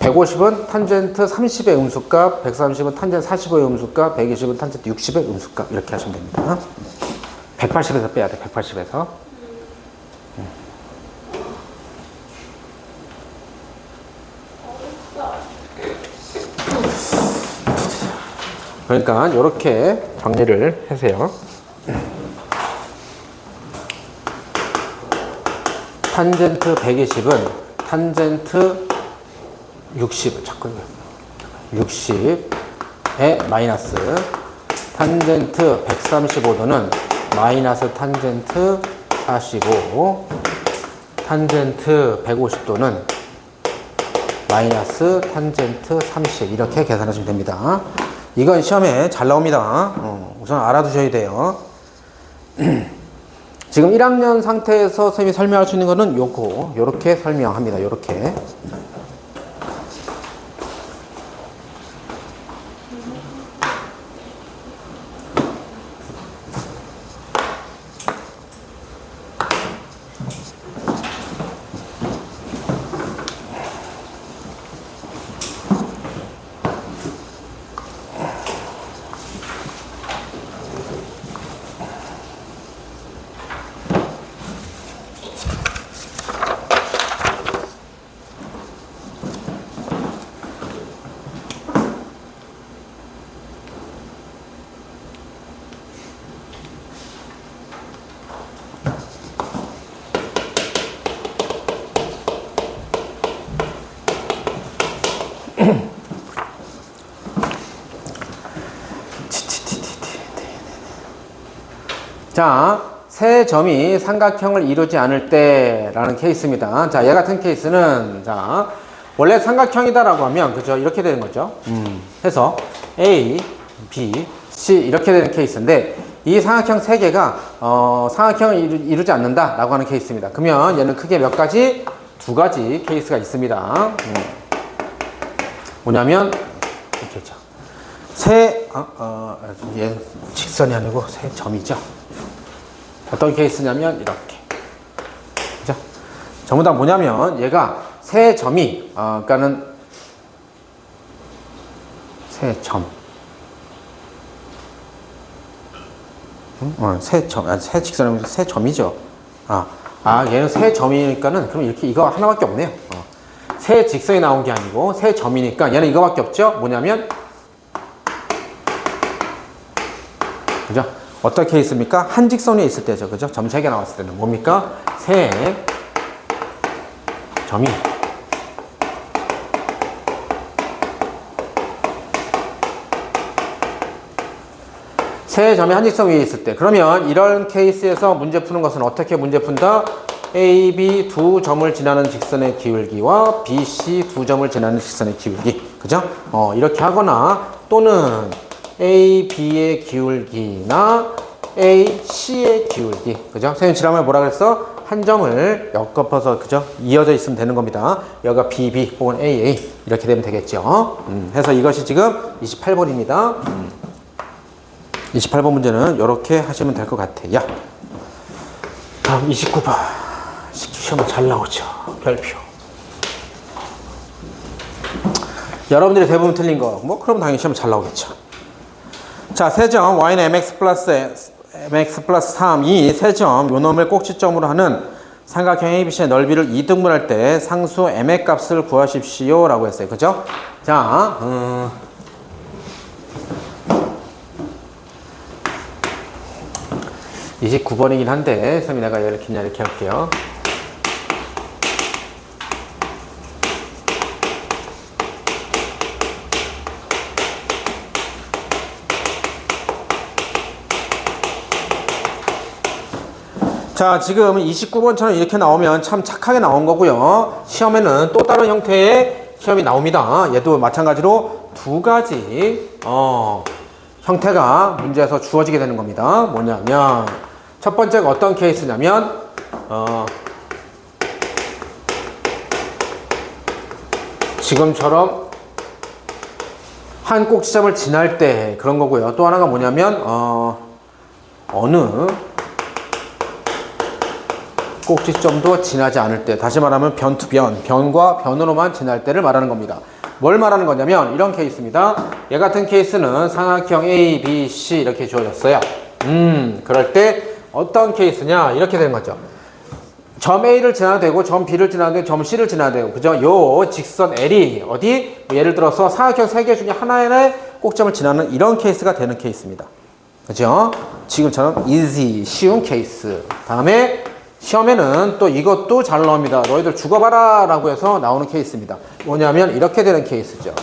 150은 탄젠트 30의 음수값, 130은 탄젠트 45의 음수값, 120은 탄젠트 60의 음수값 이렇게 하시면 됩니다. 180에서 빼야 돼. 180에서. 그러니까 이렇게 정리를 하세요. 탄젠트 120은 탄젠트 60, 자꾸 60의 마이너스, 탄젠트 135도는 마이너스 탄젠트 45, 탄젠트 150도는 마이너스 탄젠트 30 이렇게 계산하시면 됩니다. 이건 시험에 잘 나옵니다. 우선 알아두셔야 돼요. 지금 1학년 상태에서 선생님이 설명할 수 있는 거는 요렇게 설명합니다. 요렇게. 자, 세 점이 삼각형을 이루지 않을 때라는 케이스입니다. 자, 얘 같은 케이스는, 자, 원래 삼각형이다라고 하면, 그죠? 이렇게 되는 거죠. 해서 A, B, C 이렇게 되는 케이스인데, 이 삼각형 세 개가, 삼각형을 이루지 않는다라고 하는 케이스입니다. 그러면 얘는 크게 몇 가지? 두 가지 케이스가 있습니다. 뭐냐면, 이렇게 있죠. 얘 직선이 아니고 세 점이죠. 어떤 케이스냐면 이렇게, 그죠? 전부 다 뭐냐면 얘가 세 점이 그러니까는 세 점, 세 직선이면 세 점이죠. 아, 얘는 세 점이니까는 그럼 이렇게 이거 하나밖에 없네요. 세 직선이 나온 게 아니고 세 점이니까 얘는 이거밖에 없죠. 뭐냐면 그죠? 어떻게 있습니까? 한 직선에 있을 때죠. 그죠? 점 3개 나왔을 때는 뭡니까? 세 점이 세 점이 한 직선 위에 있을 때 그러면 이런 케이스에서 문제 푸는 것은 어떻게 문제 푼다? A, B 두 점을 지나는 직선의 기울기와 B, C 두 점을 지나는 직선의 기울기 그죠? 이렇게 하거나 또는 A, B의 기울기나 A, C의 기울기 그죠? 선생님 지난번에 뭐라 그랬어? 한 점을 엮어서 그죠? 이어져 있으면 되는 겁니다. 여기가 B, B 혹은 A, A 이렇게 되면 되겠죠. 해서 이것이 지금 28번입니다. 28번 문제는 이렇게 하시면 될 것 같아요. 다음 29번. 시험에 잘 나오죠. 별표. 여러분들이 대부분 틀린 거, 뭐, 그럼 당연히 시험에 잘 나오겠죠. 자, 세점, y는 mx 플러스 3, 이 세점, 요 놈을 꼭지점으로 하는 삼각형 ABC의 넓이를 2등분할 때 상수 m의 값을 구하십시오. 라고 했어요. 그죠? 자, 29번이긴 한데, 선생님이 내가 이렇게 할게요. 자, 지금 29번처럼 이렇게 나오면 참 착하게 나온 거고요. 시험에는 또 다른 형태의 시험이 나옵니다. 얘도 마찬가지로 두 가지 형태가 문제에서 주어지게 되는 겁니다. 뭐냐면 첫 번째가 어떤 케이스냐면 지금처럼 한 꼭지점을 지날 때 그런 거고요. 또 하나가 뭐냐면 어느 꼭지점도 지나지 않을 때, 다시 말하면 변 투 변, 변과 변으로만 지날 때를 말하는 겁니다. 뭘 말하는 거냐면 이런 케이스입니다. 얘 같은 케이스는 삼각형 A, B, C 이렇게 주어졌어요. 그럴 때 어떤 케이스냐 이렇게 되는 거죠. 점 A를 지나야 되고 점 B를 지나야 되고 점 C를 지나야 되고 그죠? 요 직선 L이 어디? 예를 들어서 삼각형 3개 중에 하나의 꼭점을 지나는 이런 케이스가 되는 케이스입니다. 그죠? 지금처럼 easy, 쉬운 케이스. 다음에 시험에는 또 이것도 잘 나옵니다. 너희들 죽어봐라 라고 해서 나오는 케이스입니다. 뭐냐면 이렇게 되는 케이스죠.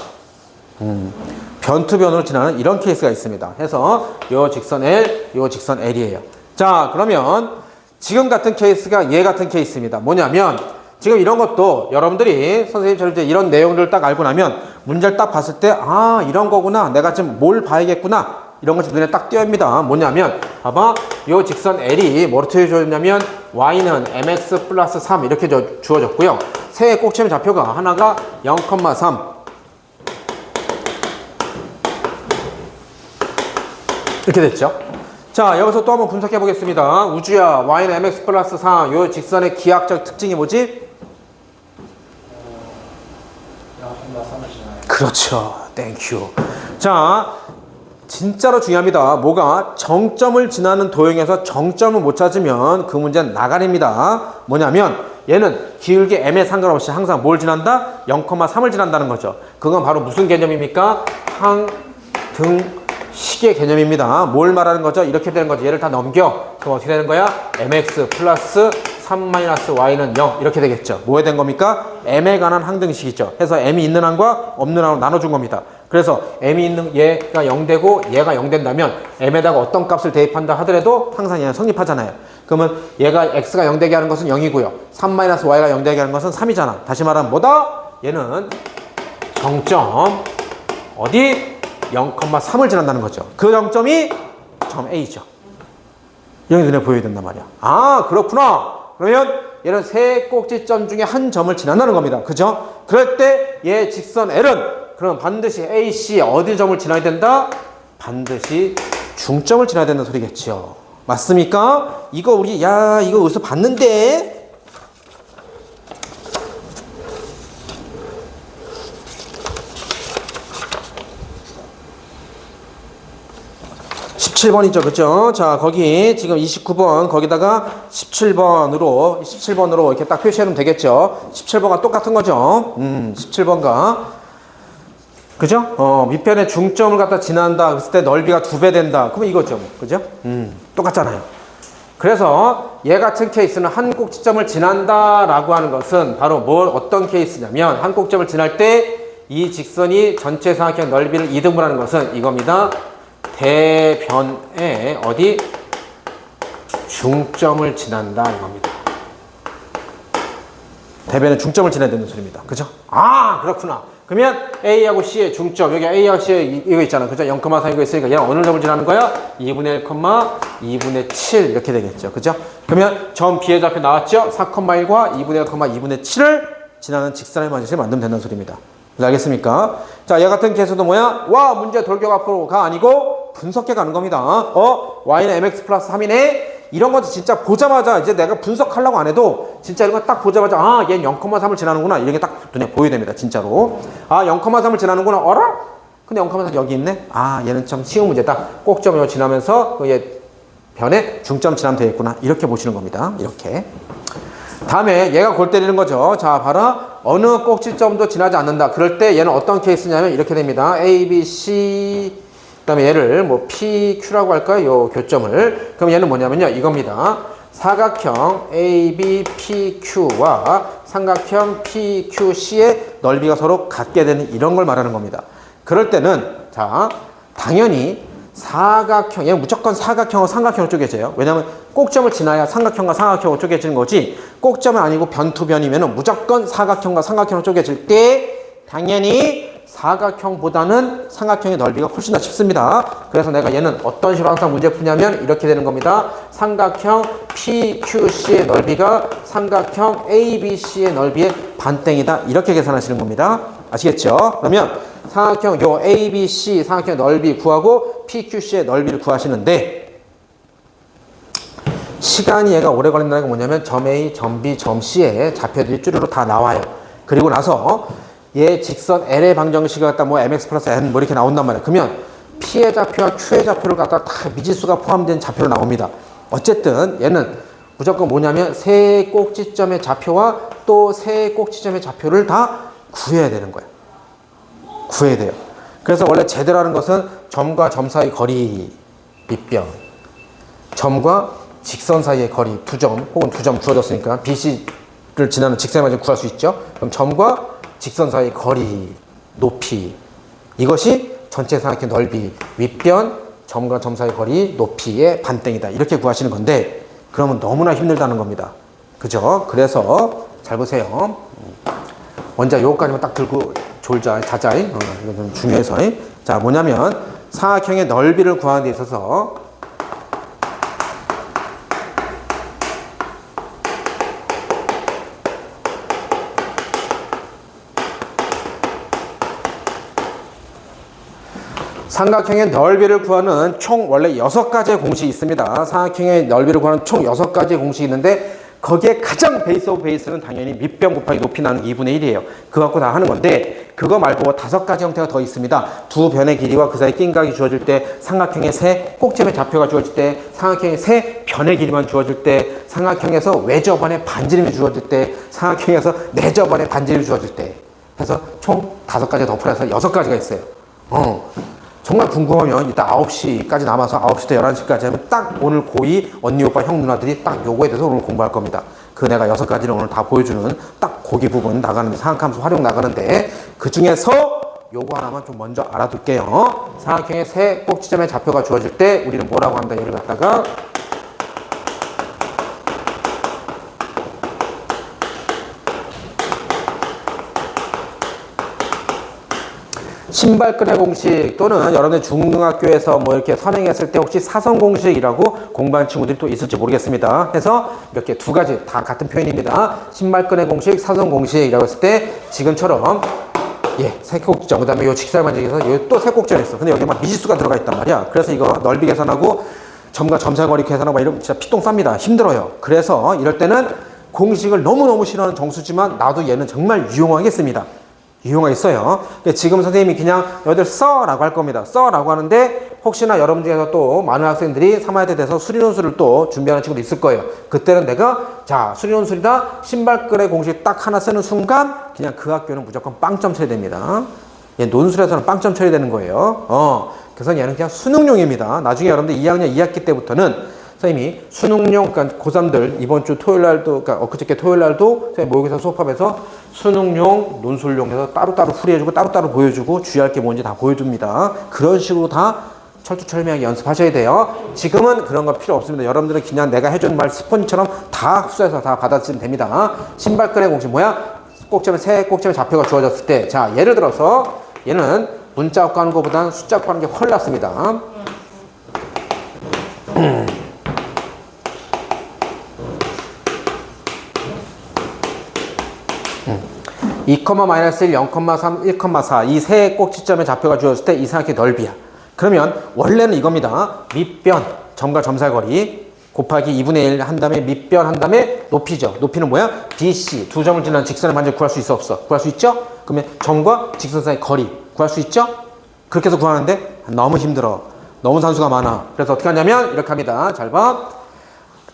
변투변으로 지나는 이런 케이스가 있습니다. 해서 요 직선 L, 요 직선 L이에요. 자, 그러면 지금 같은 케이스가 얘 같은 케이스입니다. 뭐냐면 지금 이런 것도 여러분들이 선생님처럼 이제 이런 내용들을 딱 알고 나면 문제를 딱 봤을 때 아, 이런 거구나. 내가 지금 뭘 봐야겠구나. 이런 것이 눈에 딱 띄어입니다. 뭐냐면 봐봐. 요 직선 L이 뭐로 주어졌냐면 y는 mx 플러스 3 이렇게 주어졌고요. 세 꼭지점 좌표가 하나가 0,3 이렇게 됐죠. 자, 여기서 또 한번 분석해 보겠습니다. 우주야, y는 mx 플러스 4 요 직선의 기하학적 특징이 뭐지? 그렇죠. 땡큐. 자, 진짜로 중요합니다. 뭐가? 정점을 지나는 도형에서 정점을 못 찾으면 그 문제는 나가리입니다. 뭐냐면 얘는 기울기 m에 상관없이 항상 뭘 지난다? 0,3을 지난다는 거죠. 그건 바로 무슨 개념입니까? 항등식의 개념입니다. 뭘 말하는 거죠? 이렇게 되는 거죠. 얘를 다 넘겨. 그럼 어떻게 되는 거야? mx 플러스 3-y는 0 이렇게 되겠죠. 뭐에 된 겁니까? m에 관한 항등식이죠. 해서 m이 있는 항과 없는 항으로 나눠준 겁니다. 그래서 m이 있는 얘가 0 되고 얘가 0 된다면 m에다가 어떤 값을 대입한다 하더라도 항상 얘는 성립하잖아요. 그러면 얘가 x가 0 되게 하는 것은 0이고요. 3-y가 0 되게 하는 것은 3이잖아. 다시 말하면 뭐다? 얘는 정점 어디? 0,3을 지난다는 거죠. 그 정점이 점 A죠. 여기 눈에 보여야 된단 말이야. 아, 그렇구나. 그러면 얘는 세 꼭지점 중에 한 점을 지난다는 겁니다. 그죠? 그럴 때 얘 직선 L은 그럼 반드시 AC 어디 점을 지나야 된다? 반드시 중점을 지나야 된다는 소리겠죠. 맞습니까? 이거 우리 이거 어디서 봤는데? 17번이죠. 그죠? 자, 거기 지금 29번 거기다가 17번으로 이렇게 딱 표시해 놓으면 되겠죠. 17번과 똑같은 거죠. 17번과 그죠? 밑변의 중점을 갖다 지난다. 그랬을 때 넓이가 2배 된다. 그러면 이거죠. 뭐. 그죠? 똑같잖아요. 그래서 얘 같은 케이스는 한 꼭지점을 지난다라고 하는 것은 바로 어떤 케이스냐면 한 꼭지점을 지날 때 이 직선이 전체 사각형 넓이를 이등분하는 것은 이겁니다. 대변의 어디 중점을 지난다 이겁니다. 대변의 중점을 지나야 되는 소리입니다. 그죠? 아 그렇구나. 그러면 A하고 C의 중점 여기 A하고 C의 이거 있잖아. 그죠? 0,4 이거 있으니까 얘는 어느 점을 지나는 거야? 2분의 1, 2분의 7 이렇게 되겠죠. 그죠? 그러면 점 B의 좌표 나왔죠? 4,1과 2분의 1, 2분의 7을 지나는 직선의 만지를 만들면 된다는 소리입니다. 알겠습니까? 자, 얘 같은 케이스도 뭐야? 와, 문제 돌격 앞으로가 아니고 분석해 가는 겁니다. y는 mx 플러스 3이네? 이런 것도 진짜 보자마자 이제 내가 분석하려고 안 해도 진짜 이런 거 딱 보자마자 아, 얘는 0,3을 지나는구나. 이런 게 딱 눈에 보여야 됩니다. 진짜로. 아, 0,3을 지나는구나. 어라? 근데 0,3 여기 있네? 아, 얘는 참 쉬운 문제다. 꼭점을 지나면서 얘 변에 중점 지나면 되겠구나. 이렇게 보시는 겁니다. 이렇게. 다음에 얘가 골 때리는 거죠. 자, 봐라. 어느 꼭지점도 지나지 않는다. 그럴 때 얘는 어떤 케이스냐면 이렇게 됩니다. A, B, C 그 다음에 얘를 뭐 P, Q라고 할까요? 요 교점을. 그럼 얘는 뭐냐면요. 이겁니다. 사각형 A, B, P, Q와 삼각형 P, Q, C의 넓이가 서로 같게 되는 이런 걸 말하는 겁니다. 그럴 때는 자, 당연히 사각형, 얘는 무조건 사각형과 삼각형으로 쪼개져요. 왜냐하면 꼭점을 지나야 삼각형과 삼각형으로 쪼개지는 거지 꼭점은 아니고 변투변이면 무조건 사각형과 삼각형으로 쪼개질 때 당연히 사각형보다는 삼각형의 넓이가 훨씬 더 쉽습니다. 그래서 내가 얘는 어떤 식으로 항상 문제 푸냐면 이렇게 되는 겁니다. 삼각형 PQC의 넓이가 삼각형 ABC의 넓이의 반땡이다. 이렇게 계산하시는 겁니다. 아시겠죠? 그러면 삼각형 요 ABC 삼각형 넓이 구하고 PQC의 넓이를 구하시는데 시간이 얘가 오래 걸린다는 게 뭐냐면 점 A, 점 B, 점 C의 좌표들이 쭈루루 다 나와요. 그리고 나서 얘 직선 L의 방정식을 갖다 뭐 mx 플러스 n 뭐 이렇게 나온단 말이에요. 그러면 P의 좌표와 Q의 좌표를 갖다 다 미지수가 포함된 좌표로 나옵니다. 어쨌든 얘는 무조건 뭐냐면 세 꼭지점의 좌표와 또 세 꼭지점의 좌표를 다 구해야 되는 거예요. 구해야 돼요. 그래서 원래 제대로 하는 것은 점과 점 사이 거리 밑변, 점과 직선 사이의 거리 두 점 혹은 두 점 주어졌으니까 BC를 지나는 직선의 마진 구할 수 있죠. 그럼 점과 직선 사이의 거리, 높이 이것이 전체 삼각형 넓이, 윗변, 점과 점 사이의 거리, 높이의 반땡이다. 이렇게 구하시는 건데 그러면 너무나 힘들다는 겁니다. 그죠? 그래서 잘 보세요. 먼저 요거까지만 딱 들고 졸자, 자자. 이거 좀 중요해서. 자, 뭐냐면 사각형의 넓이를 구하는 데 있어서 삼각형의 넓이를 구하는 총 원래 6가지의 공식이 있습니다. 삼각형의 넓이를 구하는 총 6가지의 공식이 있는데 거기에 가장 베이스 오브 베이스는 당연히 밑변 곱하기 높이 나는 2분의 1이에요. 그거 갖고 다 하는 건데 그거 말고 5가지 형태가 더 있습니다. 두 변의 길이와 그 사이 낀각이 주어질 때, 삼각형의 세 꼭지점의 좌표가 주어질 때, 삼각형의 세 변의 길이만 주어질 때, 삼각형에서 외접원의 반지름이 주어질 때, 삼각형에서 내접원의 반지름이 주어질 때 해서 총 5가지 덧플해서 6가지가 있어요. 정말 궁금하면 이따 9시까지 남아서 9시부터 11시까지 하면 딱 오늘 고2 언니, 오빠, 형, 누나들이 딱 요거에 대해서 오늘 공부할 겁니다. 그 내가 6가지를 오늘 다 보여주는 딱 고기 부분 나가는데 삼각함수 활용 나가는데 그 중에서 요거 하나만 좀 먼저 알아둘게요. 삼각형의 세 꼭지점의 좌표가 주어질 때 우리는 뭐라고 한다? 얘를 갖다가 신발끈의 공식 또는 여러분들 중등학교에서 뭐 이렇게 선행했을 때 혹시 사선 공식이라고 공부한 친구들이 또 있을지 모르겠습니다. 해서 이렇게 2가지 다 같은 표현입니다. 신발끈의 공식, 사선 공식이라고 했을 때 지금처럼 세 꼭지점 그 다음에 요 직사만직에서 또 세 꼭지점 있어. 근데 여기 막 미지수가 들어가 있단 말이야. 그래서 이거 넓이 계산하고 점과 점사거리 계산하고 막 이러면 진짜 피똥 쌉니다. 힘들어요. 그래서 이럴 때는 공식을 너무너무 싫어하는 정수지만 나도 얘는 정말 유용하겠습니다. 유용하게 써요. 지금 선생님이 그냥 너희들 써라고 할 겁니다. 써라고 하는데 혹시나 여러분 중에서 또 많은 학생들이 3화에 대해서 수리논술을 또 준비하는 친구도 있을 거예요. 그때는 내가 자 수리논술이다 신발끈의 공식 딱 하나 쓰는 순간 그냥 그 학교는 무조건 빵점 처리됩니다. 얘 논술에서는 빵점 처리되는 거예요. 그래서 얘는 그냥 수능용입니다. 나중에 여러분들 2학년 2학기 때부터는 선생님이 수능용, 그러니까 고3들 이번 주 토요일 날도, 그러니까 엊그저께 토요일 날도 선생님 모의고사 수업하면서 수능용, 논술용 해서 따로따로 풀이해주고 따로따로 보여주고 주의할 게 뭔지 다 보여줍니다. 그런 식으로 다 철두철미하게 연습하셔야 돼요. 지금은 그런 거 필요 없습니다. 여러분들은 그냥 내가 해준 말 스펀지처럼 다 흡수해서 다 받아쓰면 됩니다. 신발끈의 공식 뭐야? 꼭지점에 세 꼭지점에 좌표가 주어졌을 때, 자 예를 들어서 얘는 문자학과 하는 것보다는 숫자학과 하는 게 훨씬 낫습니다. 2, -1, 0,3, 1,4 이 세 꼭지점의 좌표가 주어졌을 때 이상하게 넓이야. 그러면 원래는 이겁니다. 밑변, 점과 점살거리 곱하기 2분의 1 한 다음에 밑변 한 다음에 높이죠. 높이는 뭐야? BC 두 점을 지나는 직선의 반지를 구할 수 있어 없어? 구할 수 있죠? 그러면 점과 직선 사이의 거리 구할 수 있죠? 그렇게 해서 구하는데 너무 힘들어. 너무 산수가 많아. 그래서 어떻게 하냐면 이렇게 합니다. 잘 봐.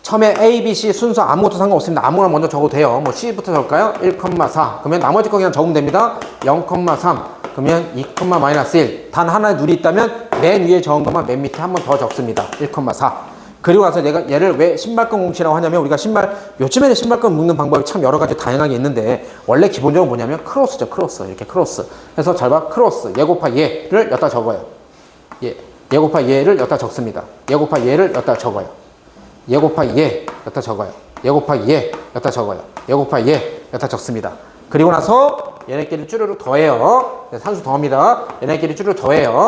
처음에 A, B, C 순서 아무것도 상관없습니다. 아무거나 먼저 적어도 돼요. 뭐 C부터 적을까요? 1,4 그러면 나머지 거 그냥 적으면 됩니다. 0,3 그러면 2,-1 단 하나의 룰이 있다면 맨 위에 적은 것만 맨 밑에 한 번 더 적습니다. 1,4 그리고 나서 내가 얘를 왜 신발끈 공식이라고 하냐면 우리가 요즘에는 신발끈 묶는 방법이 참 여러 가지 다양하게 있는데 원래 기본적으로 뭐냐면 크로스죠. 크로스 이렇게 크로스 그래서 잘 봐. 크로스 얘 곱하 얘를 여기다 적어요. 얘 곱하 얘를 여기다 적습니다. 얘 곱하 얘를 여기다 적어요. 얘 곱하 얘 여기다 적어요. 얘 곱하 얘 여기다 적어요. 얘 곱하 얘 여기다 적습니다. 그리고 나서 얘네끼리 쭈르륵 더해요. 산수 더합니다. 얘네끼리 쭈르륵 더해요.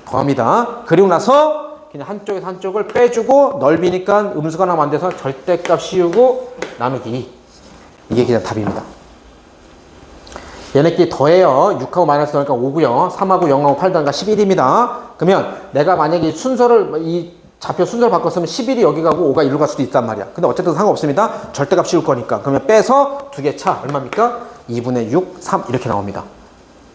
더합니다. 그리고 나서 그냥 한쪽에서 한쪽을 빼주고 넓이니까 음수가 나면 안 돼서 절대값 씌우고 나누기 이게 그냥 답입니다. 얘네끼리 더해요. 6하고 마이너스 넣으니까 5고요. 3하고 0하고 8 더하니까 11입니다. 그러면 내가 만약에 순서를 이 좌표 순서를 바꿨으면 11이 여기 가고 5가 1로 갈 수도 있단 말이야. 근데 어쨌든 상관없습니다. 절대값 씌울 거니까. 그러면 빼서 두 개 차 얼마입니까? 2분의 6, 3 이렇게 나옵니다.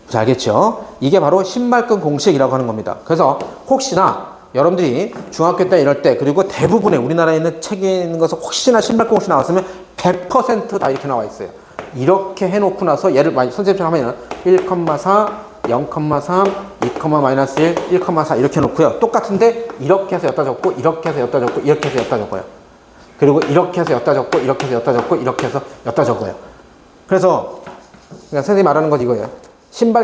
자, 알겠죠? 이게 바로 신발끈 공식이라고 하는 겁니다. 그래서 혹시나 여러분들이 중학교 때 이럴 때 그리고 대부분의 우리나라에 있는 책에 있는 것은 혹시나 신발끈 공식 나왔으면 100% 다 이렇게 나와 있어요. 이렇게 해놓고 나서 얘를 선생님처럼 하면 1,4 0,3, 2,-1, 1,4 이렇게 놓고요. 똑같은데 이렇게 해서 여기다 적고 이렇게 해서 여기다 적고 이렇게 해서 여기다 적어요. 그리고 이렇게 해서 여기다 적고 이렇게 해서 여기다 적고 이렇게 해서 여기다 적어요. 그래서 그러니까 선생님이 말하는 건 이거예요.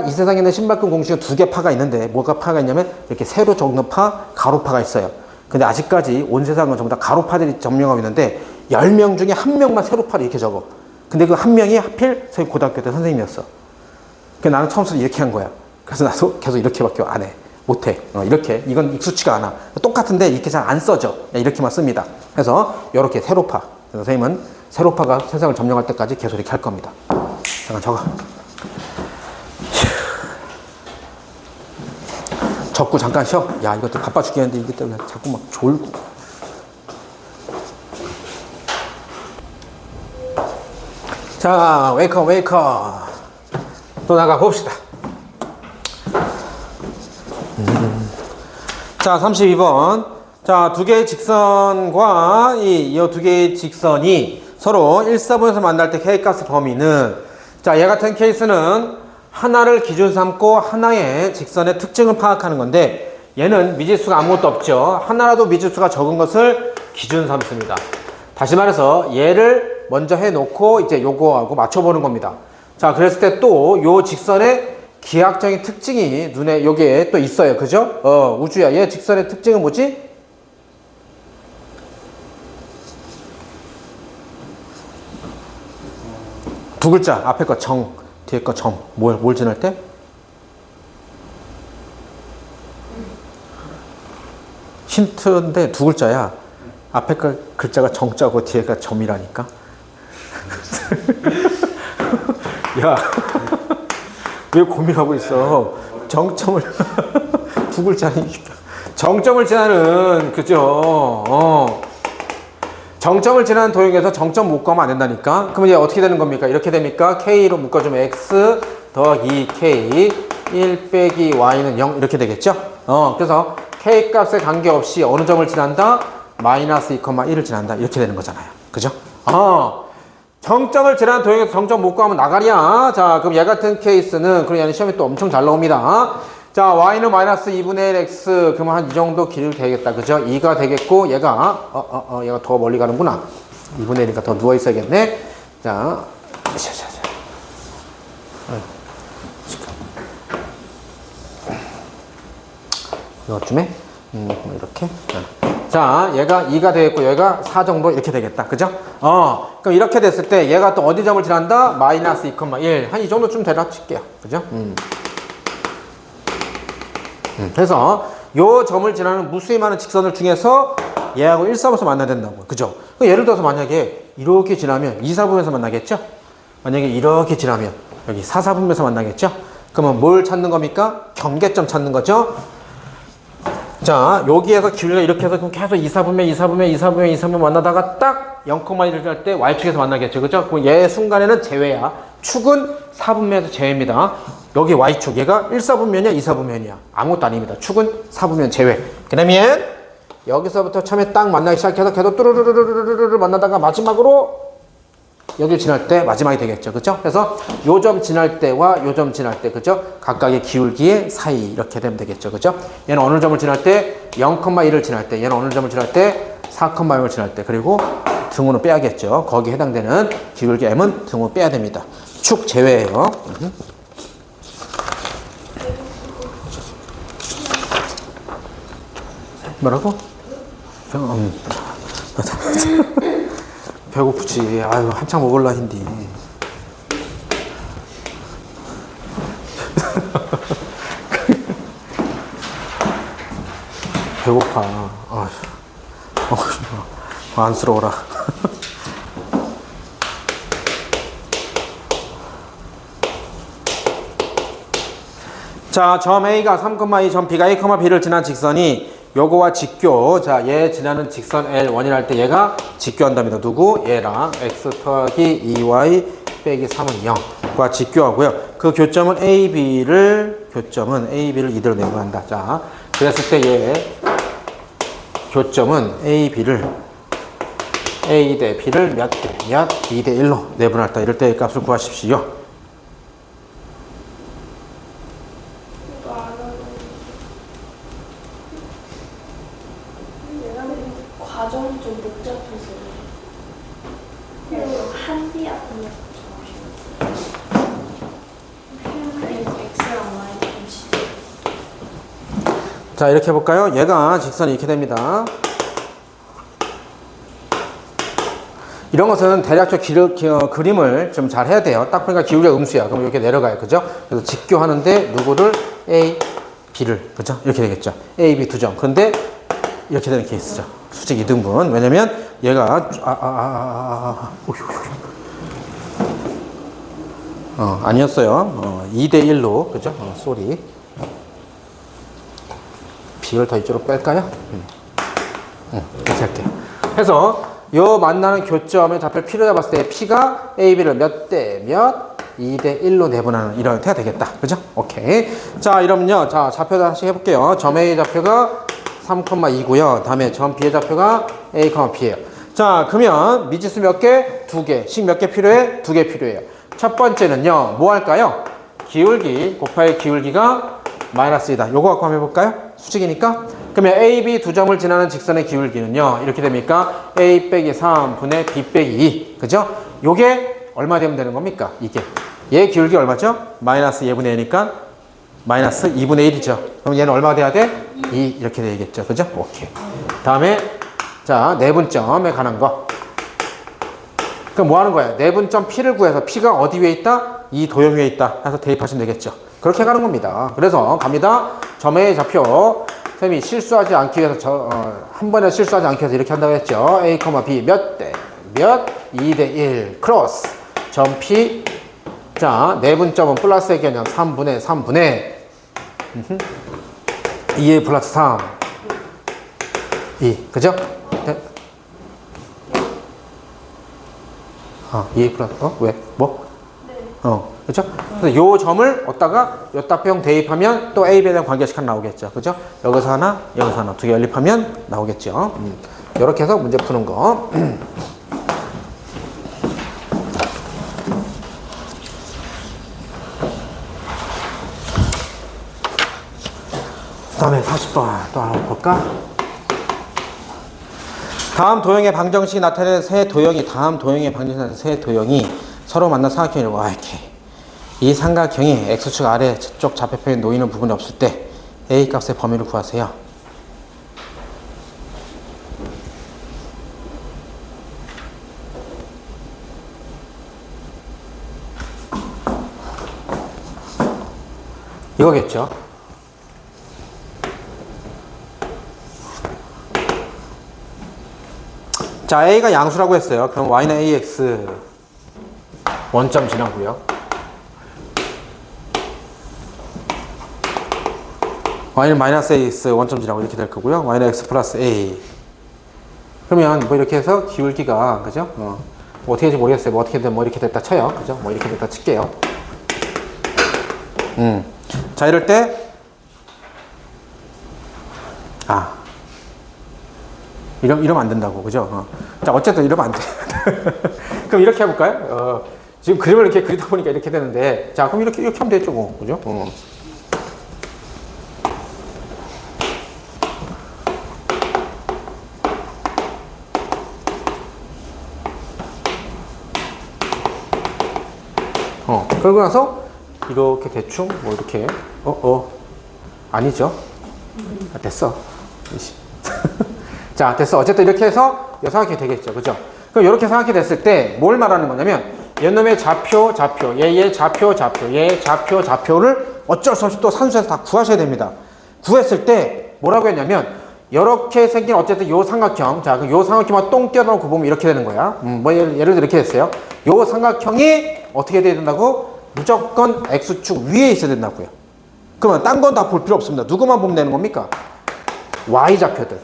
이 세상에 있는 신발끈 공식은 두 개 파가 있는데 뭐가 파가 있냐면 이렇게 세로 적는 파, 가로파가 있어요. 근데 아직까지 온 세상은 전부 다 가로파들이 점령하고 있는데 10명 중에 한 명만 세로파를 이렇게 적어. 근데 그 한 명이 하필 저희 고등학교 때 선생님이었어. 그래서 나는 처음부터 이렇게 한 거야. 그래서 나도 계속 이렇게밖에 안 해. 못해. 이렇게. 이건 익숙치가 않아. 똑같은데 이렇게 잘 안 써져. 이렇게만 씁니다. 그래서 이렇게 세로파. 선생님은 세로파가 세상을 점령할 때까지 계속 이렇게 할 겁니다. 잠깐 적어. 적고 잠깐 쉬어. 야, 이것도 바빠 죽겠는데 이게 때문에 자꾸 막 졸고. 자, 웨이커. 또 나가 봅시다. 자, 32번. 자, 두 개의 직선과 이 두 개의 직선이 서로 1사분에서 만날 때 K값의 범위는 자, 얘 같은 케이스는 하나를 기준 삼고 하나의 직선의 특징을 파악하는 건데 얘는 미지수가 아무것도 없죠. 하나라도 미지수가 적은 것을 기준 삼습니다. 다시 말해서 얘를 먼저 해놓고 이제 요거하고 맞춰보는 겁니다. 자, 그랬을 때 또 요 직선의 기하학적인 특징이 눈에 여기에 또 있어요. 그죠? 우주야. 얘 직선의 특징은 뭐지? 두 글자. 앞에 거 정, 뒤에 거 점. 뭘 지날 때? 힌트인데 두 글자야. 앞에 거 글자가 정자고 뒤에가 점이라니까. 야, 왜 고민하고 있어? 정점을 두 글자니까. 정점을 지나는 그죠? 정점을 지나는 도형에서 정점 못 구하면 안 된다니까. 그럼 이제 어떻게 되는 겁니까? 이렇게 됩니까? K로 묶어주면 X 더하기 K 1 빼기 Y는 0 이렇게 되겠죠? 그래서 k 값에 관계없이 어느 점을 지난다? 마이너스 2,1을 지난다. 이렇게 되는 거잖아요. 그죠? 정점을 지나는 도형에서 정점 못 구하면 나가리야. 자, 그럼 얘 같은 케이스는, 그럼 얘는 시험에 또 엄청 잘 나옵니다. 자, y는 마이너스 2분의 1 x, 그러면 한 이 정도 길이 되겠다. 그죠? 2가 되겠고, 얘가, 얘가 더 멀리 가는구나. 2분의 1이니까 더 누워 있어야겠네. 자, 이것쯤에, 이렇게. 자, 얘가 2가 되겠고, 얘가 4 정도 이렇게 되겠다. 그죠? 그럼 이렇게 됐을 때, 얘가 또 어디 점을 지난다? 마이너스 2,1. 한 이 정도쯤 되라 칠게요. 그죠? 그래서, 요 점을 지나는 무수히 많은 직선을 중에서 얘하고 1사분에서 만나야 된다고. 그죠? 예를 들어서 만약에 이렇게 지나면 2사분에서 만나겠죠? 만약에 이렇게 지나면 여기 4사분에서 만나겠죠? 그러면 뭘 찾는 겁니까? 경계점 찾는 거죠? 자, 여기에서 기울기가 이렇게 해서 계속 2사분면 만나다가 딱 0,1을 할 때 Y축에서 만나겠죠. 그죠? 그럼 얘 순간에는 제외야. 축은 4분면에서 제외입니다. 여기 Y축, 얘가 1사분면이야, 2사분면이야. 아무것도 아닙니다. 축은 4분면 제외. 그러면 여기서부터 처음에 딱 만나기 시작해서 계속 뚜루루루루루루 만나다가 마지막으로 여길 지날 때 마지막이 되겠죠. 그죠? 그래서 요 점 지날 때와 요 점 지날 때, 그죠? 각각의 기울기의 사이 이렇게 되면 되겠죠. 그죠? 얘는 어느 점을 지날 때 0,1을 지날 때, 얘는 어느 점을 지날 때 4,0을 지날 때, 그리고 등호는 빼야겠죠. 거기에 해당되는 기울기 m은 등호 빼야 됩니다. 축 제외예요. 뭐라고? 배고프지. 아유, 한창 먹을라 힌디. 배고파. 안쓰러워라. 자, 점 A가 3,2, 점 B가 A, B를 지난 직선이 요거와 직교. 자, 얘 지나는 직선 L1이라 할 때 얘가 직교한답니다. 누구? 얘랑 x 더하기 2y 빼기 3은 0과 직교하고요. 그 교점은 AB를 이대로 내고한다. 자, 그랬을 때 얘 교점은 AB를 A 대 B를 몇 대 몇 2대 1로 내분할다. 이럴 때 값을 구하십시오. 과정이 좀 복잡해서 한비 앞으로 X랑 Y가 좀 시죠. 자, 이렇게 해볼까요? 얘가 직선이 이렇게 됩니다. 이런 것은 대략적 그림을 좀 잘 해야 돼요. 딱 보니까 기울기가 음수야. 그럼 이렇게 내려가요. 그죠? 그래서 직교하는데 누구를 A, B를. 그죠? 이렇게 되겠죠. A, B 두 점. 그런데 이렇게 되는 케이스죠. 수직 이등분. 왜냐면 얘가 아니었어요. 2대 1로. 그죠? 쏘리. B를 더 이쪽으로 뺄까요? 이렇게 할게요. 해서 요 만나는 교점의 좌표를 P로 잡았을 때 P가 AB를 몇 대 몇 2대 1로 내분하는 이런 형태가 되겠다. 그죠? 오케이. 자, 이러면요. 자, 좌표 다시 해볼게요. 점 A 좌표가 3,2고요. 다음에 점 B의 좌표가 A, B예요. 자, 그러면 미지수 몇 개? 2개. 식 몇 개 필요해? 2개 필요해요. 첫 번째는요. 뭐 할까요? 기울기 곱하기 기울기가 마이너스 2다. 요거 갖고 한번 해볼까요? 수직이니까. 그러면 A, B 두 점을 지나는 직선의 기울기는요. 이렇게 됩니까? A 빼기 3분의 B 빼기 2. 그죠? 요게 얼마 되면 되는 겁니까? 이게. 얘 기울기 얼마죠? 마이너스 2분의 1이니까 마이너스 2분의 1이죠. 그럼 얘는 얼마 돼야 돼? 2 이렇게 되겠죠. 그죠? 오케이. 다음에 자, 내분점에 관한 거. 그럼 뭐 하는 거야? 내분점 P를 구해서 P가 어디 위에 있다? 이 도형 위에 있다. 해서 대입하시면 되겠죠. 그렇게 가는 겁니다. 그래서 갑니다. 점 A 좌표. 쌤이 실수하지 않기 위해서 한 번에 실수하지 않기 위해서 이렇게 한다고 했죠. A, B 몇 대 몇 2대 1 크로스 점 P. 자, 내분점은 플러스의 개념 3분의 2의 플러스 3 2 그죠? 네. 2의 플러스 왜? 뭐? 그렇죠? 그래서 요 점을 얻다가 여기다 뿅 대입하면 또 A, B에 대한 관계식 하나 나오겠죠. 그렇죠? 여기서 하나, 여기서 하나 두 개 연립하면 나오겠죠. 이렇게 해서 문제 푸는 거. 다음에 40번 또 하나 볼까? 다음 도형의 방정식이 나타내는 세 도형이 서로 만난 삼각형이라고 이렇게 이 삼각형이 x축 아래쪽 좌표표에 놓이는 부분이 없을 때 a 값의 범위를 구하세요. 이거겠죠. 자, a가 양수라고 했어요. 그럼 y는 ax 원점 지나고요. y는 마이너스 ax 원점 지나고 이렇게 될 거고요. y는 x 플러스 a. 그러면 뭐 이렇게 해서 기울기가 그죠? 뭐 어떻게 될지 모르겠어요. 뭐 어떻게 되면 뭐 이렇게 됐다 쳐요. 그죠? 뭐 이렇게 됐다 칠게요. 자, 이럴 때 이러면 안 된다고, 그죠? 자, 어쨌든 이러면 안 돼. 그럼 이렇게 해볼까요? 지금 그림을 이렇게 그리다 보니까 이렇게 되는데, 자, 그럼 이렇게 하면 되죠, 뭐, 그죠? 그러고 나서 이렇게 대충 뭐 이렇게 아니죠? 됐어. 자, 됐어. 어쨌든 이렇게 해서 삼각형이 되겠죠. 그죠? 그럼 이렇게 삼각형이 됐을 때 뭘 말하는 거냐면 얘놈의 좌표, 얘의 좌표, 얘의 좌표를 어쩔 수 없이 또 산수에서 다 구하셔야 됩니다. 구했을 때 뭐라고 했냐면 이렇게 생긴 어쨌든 요 삼각형, 자, 요 삼각형만 똥 떼어놓고 보면 이렇게 되는 거야. 뭐 예를 들어 이렇게 됐어요. 요 삼각형이 어떻게 돼야 된다고? 무조건 x축 위에 있어야 된다고요. 그러면 딴 건 다 볼 필요 없습니다. 누구만 보면 되는 겁니까? y좌표들.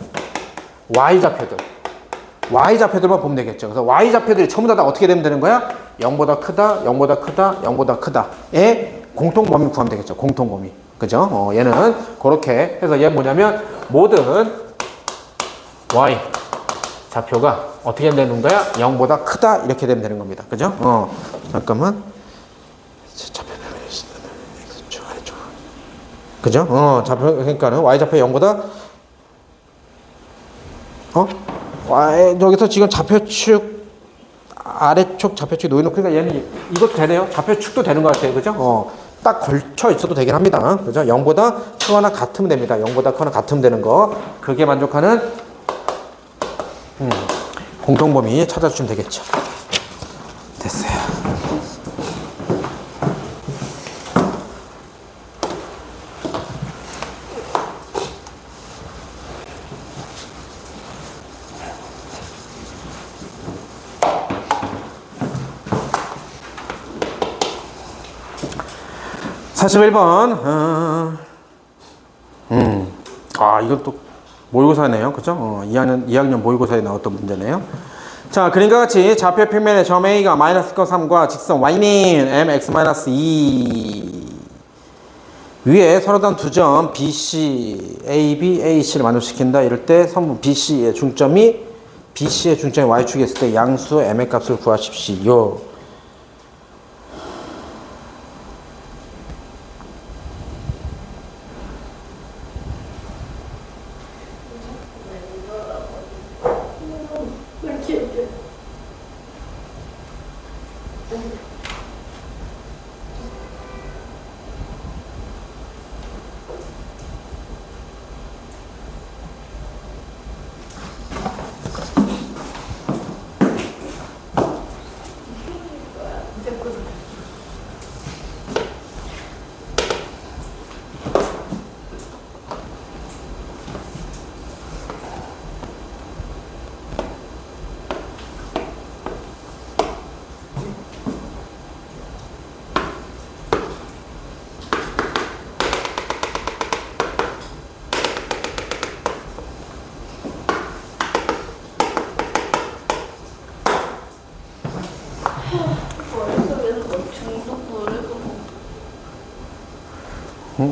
y좌표들만 보면 되겠죠. 그래서 y좌표들이 전부 다 어떻게 되면 되는 거야? 0보다 크다, 0보다 크다, 0보다 크다의 공통범위 구하면 되겠죠. 공통범위. 그죠? 얘는 그렇게 해서 얘 뭐냐면 모든 y 좌표가 어떻게 되는 거야? 0보다 크다 이렇게 되면 되는 겁니다. 그죠? 잠깐만. 그죠? 좌표 그러니까는 y 좌표 0보다 여기서 지금 좌표축 아래쪽 좌표축이 놓여놓고 그러니까 얘는 이것도 되네요. 좌표축도 되는 것 같아요. 그죠? 딱 걸쳐 있어도 되긴 합니다. 그죠? 0보다 크거나 같으면 됩니다. 0보다 크거나 같으면 되는 거. 그게 만족하는 공통범위 찾아주시면 되겠죠. 됐어요. (41번) 이건 또 모의고사네요. 그죠? 2학년 모의고사에 나왔던 문제네요. 자, 그림과 같이 좌표 평면의 점 A가 마이너스 3과 직선 Y는 mx-2 위에 서로 다른 두 점 BC, AB, AC를 만족시킨다. 이럴 때 선분 BC의 중점이 Y축에 있을 때 양수 m의 값을 구하십시오.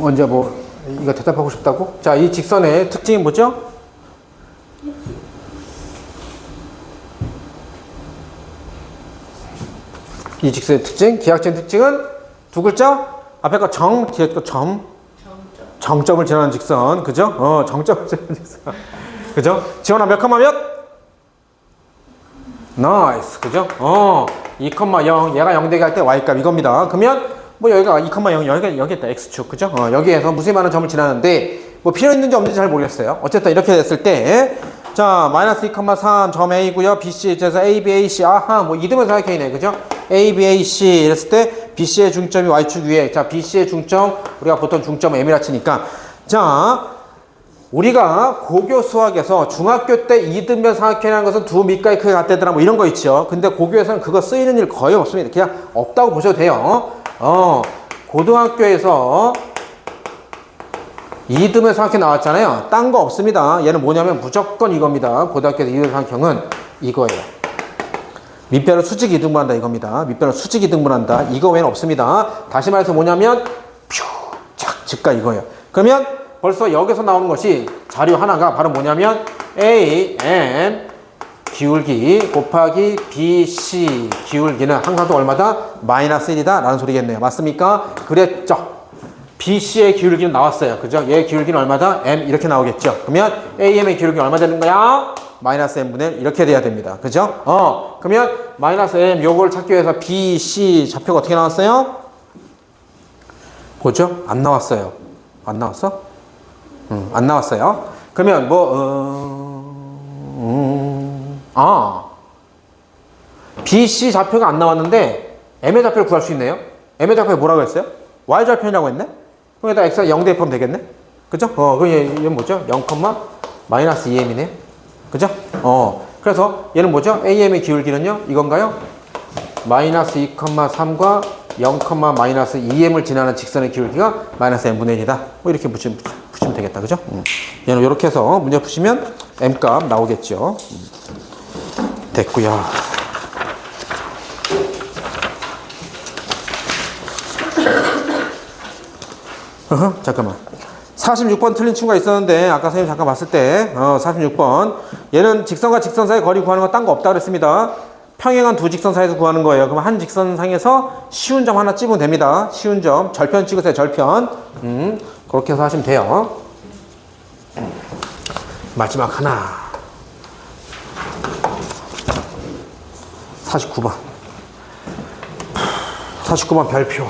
언제 뭐 이거 대답하고 싶다고? 자, 이 직선의 특징이 뭐죠? 이 직선의 특징, 기하학적인 특징은 두 글자? 앞에 거 정, 뒤에 거 점. 정점을 지나는 직선, 그죠? 정점을 지나는 직선. 그죠? 지원아 몇 컴마 몇? 나이스, 그죠? 2,0 얘가 0 되게 할 때 y값 이겁니다. 그러면 뭐 여기가 2,0 여기 있다 x축, 그죠? 여기에서 무수히 많은 점을 지나는데 뭐 필요 있는지 없는지 잘 모르겠어요. 어쨌든 이렇게 됐을 때 자, 마이너스 2,3 점 A고요. BC, 그래서 A, B, A, C, 아하, 뭐 이등변 사각형이네, 그죠? A, B, A, C 이랬을 때 BC의 중점이 Y축 위에, 자, BC의 중점, 우리가 보통 중점 M이라 치니까, 자, 우리가 고교 수학에서 중학교 때 이등변 사각형이라는 것은 두 밑가의 크기가 같다더라 뭐 이런 거 있죠. 근데 고교에서는 그거 쓰이는 일 거의 없습니다. 그냥 없다고 보셔도 돼요. 고등학교에서 이등변 사각형 나왔잖아요. 딴 거 없습니다. 얘는 뭐냐면 무조건 이겁니다. 고등학교에서 이등변 사각형은 이거예요. 밑변을 수직 이등분한다 이겁니다. 밑변을 수직 이등분한다. 이거 외에는 없습니다. 다시 말해서 뭐냐면 쫙 즉가 이거예요. 그러면 벌써 여기서 나오는 것이 자료 하나가 바로 뭐냐면 A, M 기울기 곱하기 BC 기울기는 항상 또 얼마다? 마이너스 1이다 라는 소리겠네요. 맞습니까? 그랬죠. BC의 기울기는 나왔어요. 그죠? 얘의 기울기는 얼마다? M 이렇게 나오겠죠. 그러면 AM의 기울기는 얼마 되는 거야? 마이너스 M분의 1 이렇게 돼야 됩니다. 그죠? 그러면 마이너스 M 요걸 찾기 위해서 BC 좌표가 어떻게 나왔어요? 보죠? 안 나왔어요. 안 나왔어? 안 나왔어요. 그러면 BC 좌표가 안 나왔는데 M의 좌표를 구할 수 있네요. M의 좌표가 뭐라고 했어요? Y 좌표라고 했네? 그럼 여기다 X가 0 대입하면 되겠네? 그죠? 그럼 얘는 뭐죠? 0, 마이너스 2M이네? 그죠? 그래서 얘는 뭐죠? AM의 기울기는요? 이건가요? 마이너스 2,3과 0, 마이너스 2M을 지나는 직선의 기울기가 마이너스 M분의 1이다. 뭐 이렇게 붙이면 되겠다. 그죠? 얘는 이렇게 해서 문제 푸시면 M값 나오겠죠. 됐고요. 잠깐만. 46번 틀린 친구가 있었는데 아까 선생님 잠깐 봤을 때 46번 얘는 직선과 직선 사이 거리 구하는 거 딴 거 없다 그랬습니다. 평행한 두 직선 사이에서 구하는 거예요. 그럼 한 직선상에서 쉬운 점 하나 찍으면 됩니다. 쉬운 점 절편 찍으세요. 절편. 그렇게 해서 하시면 돼요. 마지막 하나 49번 49번 별표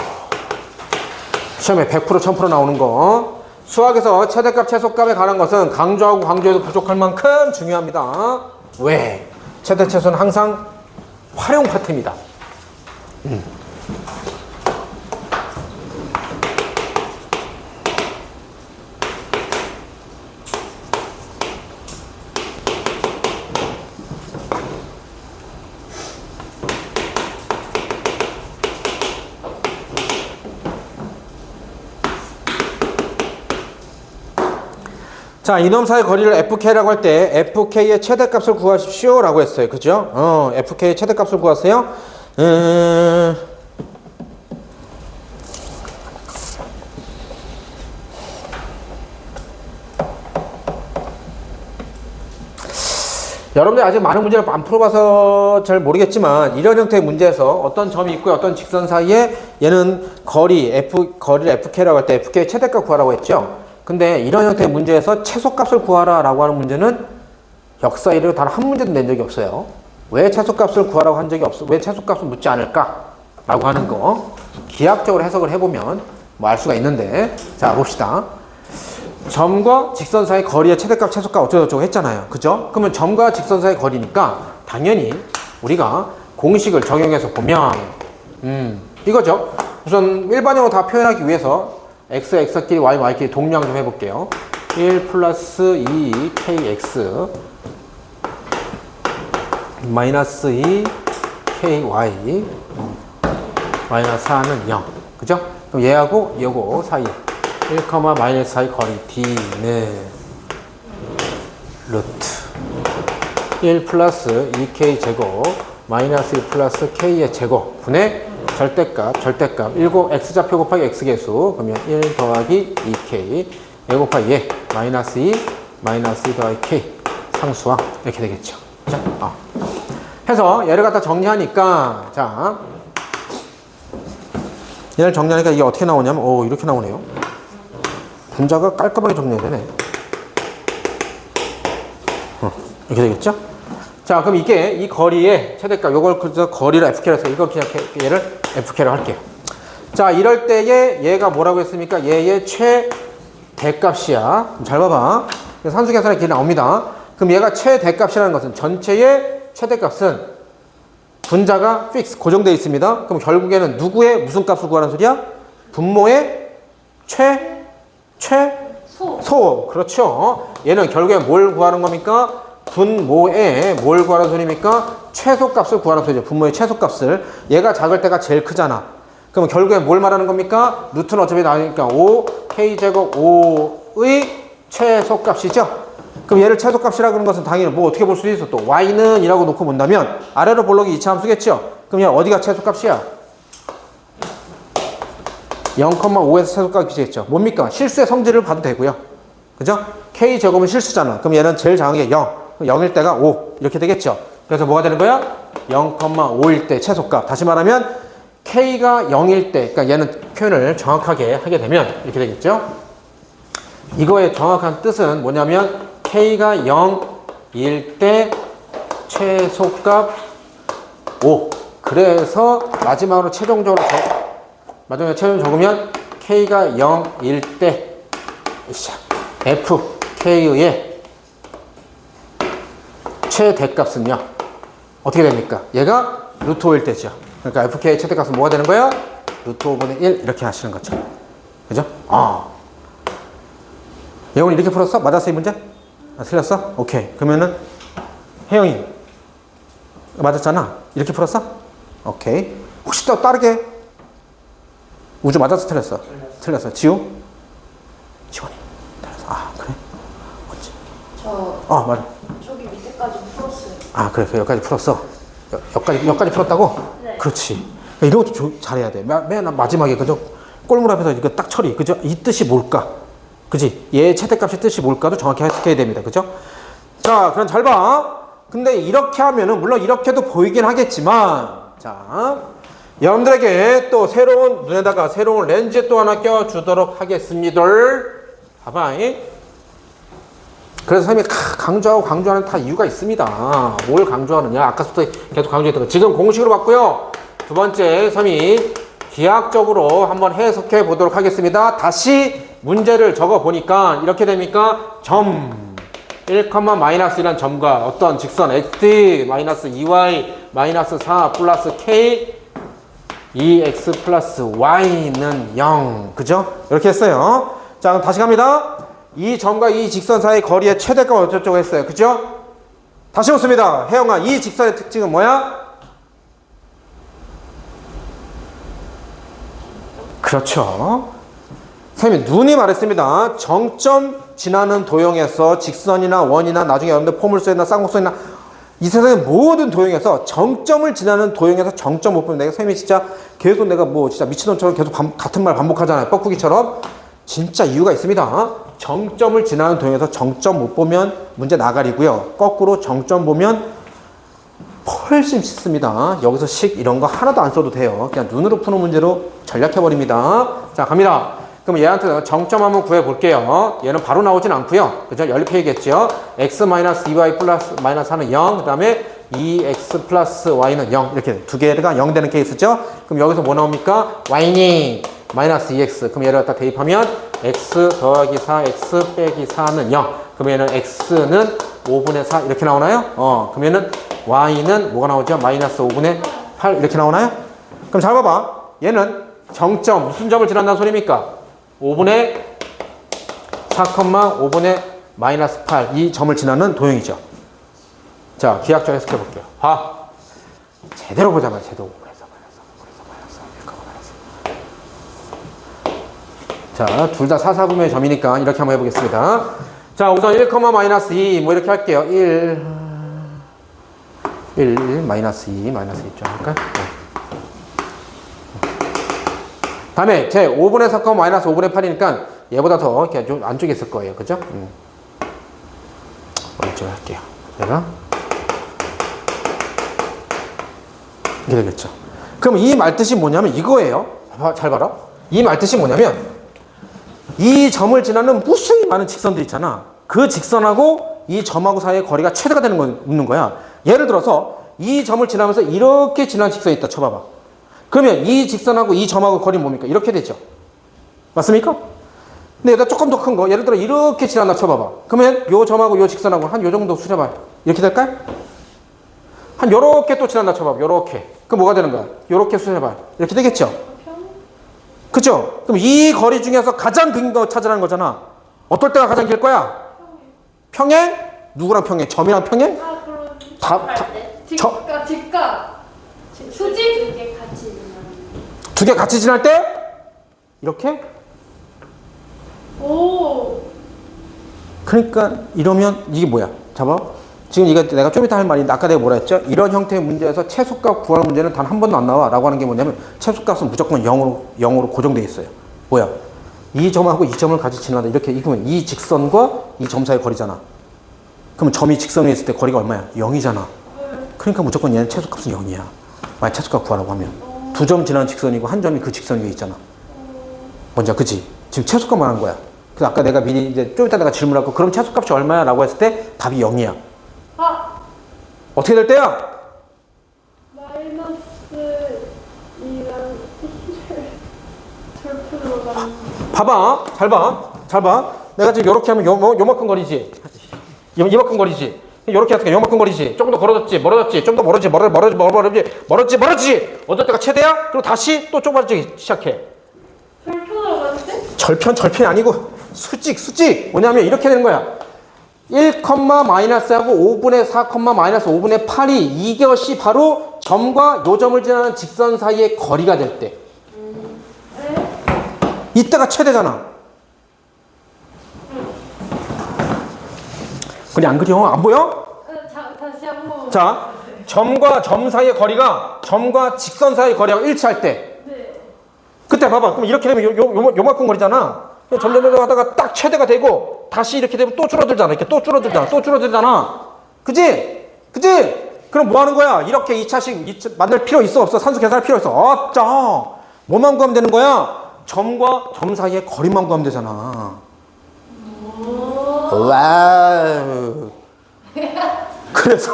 시험에 100% 1000% 나오는 거. 수학에서 최대값 최소값에 관한 것은 강조하고 강조해도 부족할 만큼 중요합니다. 왜? 최대 최소는 항상 활용 파트입니다. 자, 이놈 사이 거리를 FK라고 할 때 FK의 최대값을 구하십시오 라고 했어요. 그죠? FK의 최대값을 구하세요. 여러분들 아직 많은 문제를 안 풀어봐서 잘 모르겠지만 이런 형태의 문제에서 어떤 점이 있고요. 어떤 직선 사이에 얘는 거리를 FK라고 할 때 FK의 최대값 구하라고 했죠. 근데 이런 형태의 문제에서 최소값을 구하라 라고 하는 문제는 역사 이래로 단 한 문제도 낸 적이 없어요. 왜 최소값을 구하라고 한 적이 없어? 왜 최소값을 묻지 않을까? 라고 하는 거 기하학적으로 해석을 해보면 뭐 알 수가 있는데 자 봅시다. 점과 직선 사이 거리의 최대값 최소값 어쩌고저쩌고 했잖아요. 그죠? 그러면 점과 직선 사이 거리니까 당연히 우리가 공식을 적용해서 보면 이거죠. 우선 일반형으로 다 표현하기 위해서 x, x끼리, y, y끼리 동량 좀 해볼게요. 1 플러스 2 kx 마이너스 2 ky 마이너스 4는 0 그죠? 그럼 얘하고 요거 사이 1, 마이너스 사이 거리 d는 루트 1 플러스 2k 제곱 마이너스 2 플러스 k의 제곱 분의 절대값 19 x좌표 곱하기 x계수 그러면 1 더하기 2k 얘 곱하기 얘 마이너스 2 마이너스 2 더하기 k 상수항 이렇게 되겠죠. 자, 해서 얘를 갖다 정리하니까 자 얘를 정리하니까 이게 어떻게 나오냐면 오 이렇게 나오네요. 분자가 깔끔하게 정리해야 되네. 이렇게 되겠죠? 자, 그럼 이게 이 거리의 최대값, 요걸 그저 거리를 FK로 해서 이걸 그냥 얘를 FK로 할게요. 자, 이럴 때에 얘가 뭐라고 했습니까? 얘의 최대값이야. 잘 봐봐. 산수 계산의 길이 나옵니다. 그럼 얘가 최대값이라는 것은 전체의 최대값은 분자가 픽스, 고정되어 있습니다. 그럼 결국에는 누구의 무슨 값을 구하는 소리야? 분모의 소. 그렇죠. 얘는 결국에 뭘 구하는 겁니까? 분모의 뭘 구하는 소리입니까? 최소값을 구하는 소리죠. 분모의 최소값을. 얘가 작을 때가 제일 크잖아. 그럼 결국에 뭘 말하는 겁니까? 루트는 어차피 나오니까 5 k제곱 5의 최소값이죠. 그럼 얘를 최소값이라고 하는 것은 당연히 뭐 어떻게 볼 수 있어? 또 y는 이라고 놓고 본다면 아래로 볼록이 이차함수겠죠. 그럼 얘 어디가 최소값이야? 0,5에서 최소값이 되겠죠. 뭡니까? 실수의 성질을 봐도 되고요. 그죠? k제곱은 실수잖아. 그럼 얘는 제일 작은 게 0. 0일 때가 5. 이렇게 되겠죠. 그래서 뭐가 되는 거야? 0,5일 때 최소값. 다시 말하면 k가 0일 때, 그러니까 얘는 표현을 정확하게 하게 되면 이렇게 되겠죠. 이거의 정확한 뜻은 뭐냐면 k가 0일 때 최소값 5. 그래서 마지막으로 최종적으로 적으면 k가 0일 때 fk의 최대값은요 어떻게 됩니까? 얘가 루트 5일 때죠. 그러니까 fk의 최대값은 뭐가 되는 거야? 루트 5분의 1 이렇게 하시는 거죠. 그죠? 예원이 이렇게 풀었어? 맞았어 이 문제? 틀렸어? 오케이. 그러면은 혜영이 맞았잖아. 이렇게 풀었어? 오케이. 혹시 또 다르게 우주 맞았어? 틀렸어? 틀렸어. 지우? 지원이 틀렸어. 그래? 언제? 맞아. 저기 밑에까지 풀었어요. 그래. 여기까지 풀었어. 여기까지 풀었다고? 네. 그렇지. 이런 것도 잘해야 돼. 맨 마지막에 그죠? 꼴물 앞에서 이거 딱 처리. 그죠? 이 뜻이 뭘까? 그지? 얘 최대값의 뜻이 뭘까도 정확히 해석해야 됩니다. 그죠? 자, 그럼 잘 봐. 근데 이렇게 하면은, 물론 이렇게도 보이긴 하겠지만, 자, 여러분들에게 또 눈에다가 새로운 렌즈 또 하나 껴주도록 하겠습니다. 봐봐. 그래서 선생님이 강조하는 다 이유가 있습니다. 뭘 강조하느냐? 아까부터 계속 강조했던 거. 지금 공식으로 봤고요. 두 번째, 선생님이 기하학적으로 한번 해석해 보도록 하겠습니다. 다시 문제를 적어 보니까 이렇게 됩니까? 점 1,-1이라는 점과 어떤 직선 x-2y-4 플러스 k 2x 플러스 y는 0. 그죠? 이렇게 했어요. 자, 그럼 다시 갑니다. 이 점과 이 직선 사이의 거리의 최대값은 어쩌고 했어요. 그죠? 다시 묻습니다. 혜영아, 이 직선의 특징은 뭐야? 그렇죠. 선생님이 눈이 말했습니다. 정점 지나는 도형에서 직선이나 원이나 나중에 여러분들 포물선이나 쌍곡선이나 이 세상의 모든 도형에서 정점을 지나는 도형에서 정점 못 보면 내가 선생님이 진짜 계속 내가 진짜 미친놈처럼 계속 같은 말 반복하잖아요. 뻐꾸기처럼. 진짜 이유가 있습니다. 정점을 지나는 도형에서 정점 못 보면 문제 나가리고요. 거꾸로 정점 보면 훨씬 쉽습니다. 여기서 식 이런 거 하나도 안 써도 돼요. 그냥 눈으로 푸는 문제로 전략해버립니다. 자, 갑니다. 그럼 얘한테 정점 한번 구해볼게요. 얘는 바로 나오진 않고요. 그죠? 연립해야겠죠. x-2y 플러스 마이너스 4는 0. 그 다음에 2x 플러스 y는 0. 이렇게 두 개가 0 되는 케이스죠. 그럼 여기서 뭐 나옵니까? y는 마이너스 2x. 그럼 얘를 갖다 대입하면 x 더하기 4, x 빼기 4는 0. 그럼 얘는 x는 5분의 4 이렇게 나오나요? 그러면은 y는 뭐가 나오죠? 마이너스 5분의 8 이렇게 나오나요? 그럼 잘 봐봐. 얘는 정점 무슨 점을 지난다는 소리입니까? 5분의 4,5분의 마이너스 8 이 점을 지나는 도형이죠. 자, 기하학적 해석해 볼게요. 제대로 보자마자 제대로 자, 둘 다 4, 4분의 점이니까 이렇게 한번 해보겠습니다. 자, 우선 1, 마이너스 2 뭐 이렇게 할게요. 1 마이너스 2 좀 할까요? 다음에 제 5분의 4, 마이너스 5분의 8이니까 얘보다 더 이렇게 좀 안쪽에 있을 거예요. 그죠? 오른쪽에 할게요. 내가 이렇게 되겠죠. 그럼 이 말뜻이 뭐냐면 이거예요. 잘 봐라. 이 말뜻이 뭐냐면 이 점을 지나는 무수히 많은 직선들 있잖아. 그 직선하고 이 점하고 사이의 거리가 최대가 되는 거 묻는 거야. 예를 들어서 이 점을 지나면서 이렇게 지나는 직선이 있다 쳐봐봐. 그러면 이 직선하고 이 점하고 거리는 뭡니까? 이렇게 되죠. 맞습니까? 근데 여기다 조금 더 큰 거, 예를 들어 이렇게 지나나 쳐봐봐. 그러면 요 점하고 요 직선하고 한 요 정도 수려봐요. 이렇게 될까요? 한 요렇게 또 지나나 쳐봐봐. 요렇게. 그럼 뭐가 되는 거야? 요렇게 수려봐요. 이렇게 되겠죠? 그죠? 그럼 이 거리 중에서 가장 긴 거 찾으라는 거잖아. 어떨 때가 가장 길 거야? 평행? 누구랑 평행? 점이랑 평행? 아, 그럼 할 때? 직각. 수직? 두개 같이 지나는. 두 개 같이 지날 때? 이렇게? 오. 그러니까 이러면 이게 뭐야? 잡아. 지금 이거 내가 좀 이따 할 말인데 아까 내가 뭐라 했죠? 이런 형태의 문제에서 최소값 구하는 문제는 단 한 번도 안 나와 라고 하는 게 뭐냐면 최소값은 무조건 0으로 고정되어 있어요. 뭐야? 이 점하고 이 점을 같이 지나다 이렇게 이거면 이 직선과 이 점 사이의 거리잖아. 그러면 점이 직선에 있을 때 거리가 얼마야? 0이잖아. 그러니까 무조건 얘는 최소값은 0이야. 만약 최소값 구하라고 하면 두 점 지나는 직선이고 한 점이 그 직선 위에 있잖아. 뭔지 그치? 지금 최소값 말한 거야. 그래서 아까 내가 미리 이제 좀 이따 내가 질문하고 그럼 최소값이 얼마야? 라고 했을 때 답이 0이야. 아, 어떻게 될 때야? 마이너스 2랑 1을 절표로 가는. 봐봐. 잘 봐. 내가 지금 요렇게 하면 요만큼 거리지. 이만큼 거리지. 요렇게 했으니까 요만큼 거리지. 조금 더 멀어졌지. 좀 더 멀어지. 어떨 때가 최대야? 그리고 다시 또 좁아지기 시작해. 절표로 가는 때? 절편이 아니고 수직. 뭐냐면 이렇게 되는 거야. 1, 마이너스하고 5분의 4, 마이너스 5분의 8이 이것이 바로 점과 요 점을 지나는 직선 사이의 거리가 될 때. 이때가 최대잖아. 그래 안 그려? 안 보여? 다시 한번. 자, 점과 점 사이의 거리가 점과 직선 사이의 거리하고 일치할 때. 네. 그때 봐봐. 그럼 이렇게 되면 요만큼 거리잖아. 점점 하다가 딱 최대가 되고 다시 이렇게 되면 또 줄어들잖아. 이렇게 또 줄어들잖아. 그지? 그럼 뭐 하는 거야? 이렇게 2차식 만들 필요 있어 없어? 산수 계산할 필요 있어? 없죠. 뭐만 구하면 되는 거야? 점과 점 사이의 거리만 구하면 되잖아. 와우. 그래서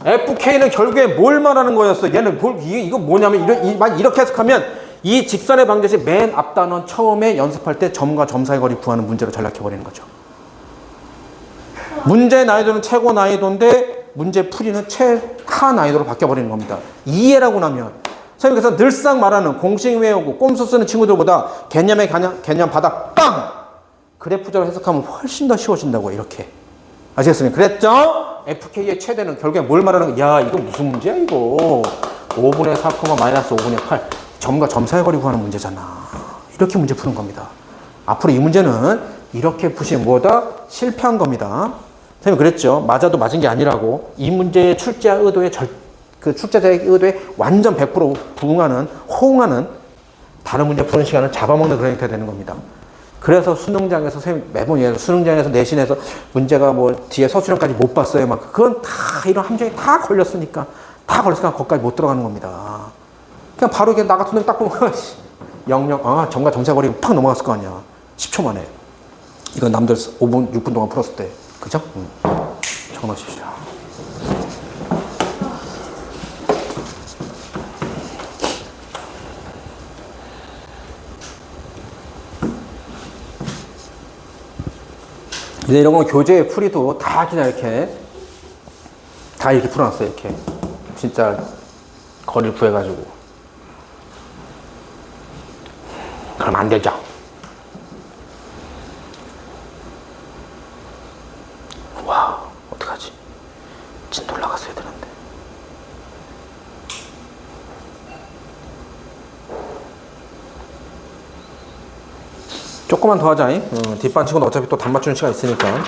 FK는 결국에 뭘 말하는 거였어? 얘는 이거 뭐냐면 이렇게 해석하면 이 직선의 방정식 맨 앞 단원 처음에 연습할 때 점과 점 사이 거리 구하는 문제로 전략해버리는 거죠. 문제 난이도는 최고 난이도인데 문제 풀이는 최하 난이도로 바뀌어버리는 겁니다. 이해라고 나면 선생님 그래서 늘상 말하는 공식 외우고 꼼수 쓰는 친구들보다 개념 받아 빵! 그래프적으로 해석하면 훨씬 더 쉬워진다고 이렇게. 아시겠습니까? 그랬죠? FK의 최대는 결국에 뭘 말하는 거야? 야 이거 무슨 문제야 이거. 5분의 4, 마이너스 5분의 8 점과 점 사이 거리 구하는 문제잖아. 이렇게 문제 푸는 겁니다. 앞으로 이 문제는 이렇게 푸시면 뭐다? 실패한 겁니다. 선생님 그랬죠? 맞아도 맞은 게 아니라고. 이 문제의 출제 의도에 출제자의 의도에 완전 100% 호응하는 다른 문제 푸는 시간을 잡아먹는 그런 형태가 되는 겁니다. 그래서 수능장에서 선생님 매번 수능장에서 내신에서 문제가 뭐 뒤에 서술형까지 못 봤어요. 막 그건 다 이런 함정이 다 걸렸으니까 거기까지 못 들어가는 겁니다. 그냥 바로 이렇게 나 같은 놈 딱 보면 0, 점과 점사 거리 팍 넘어갔을 거 아니야. 10초 만에. 이건 남들 5분, 6분 동안 풀었을 때. 그죠? 적어놓으십시오. 이제 이런 건 교재 풀이도 다 그냥 이렇게 풀어놨어요. 이렇게. 진짜 거리를 구해가지고. 그럼 안 되죠. 와, 어떡하지? 진도 올라갔어야 되는데. 조금만 더 하자. 뒷반 치고는 어차피 또 단 맞추는 시간 있으니까.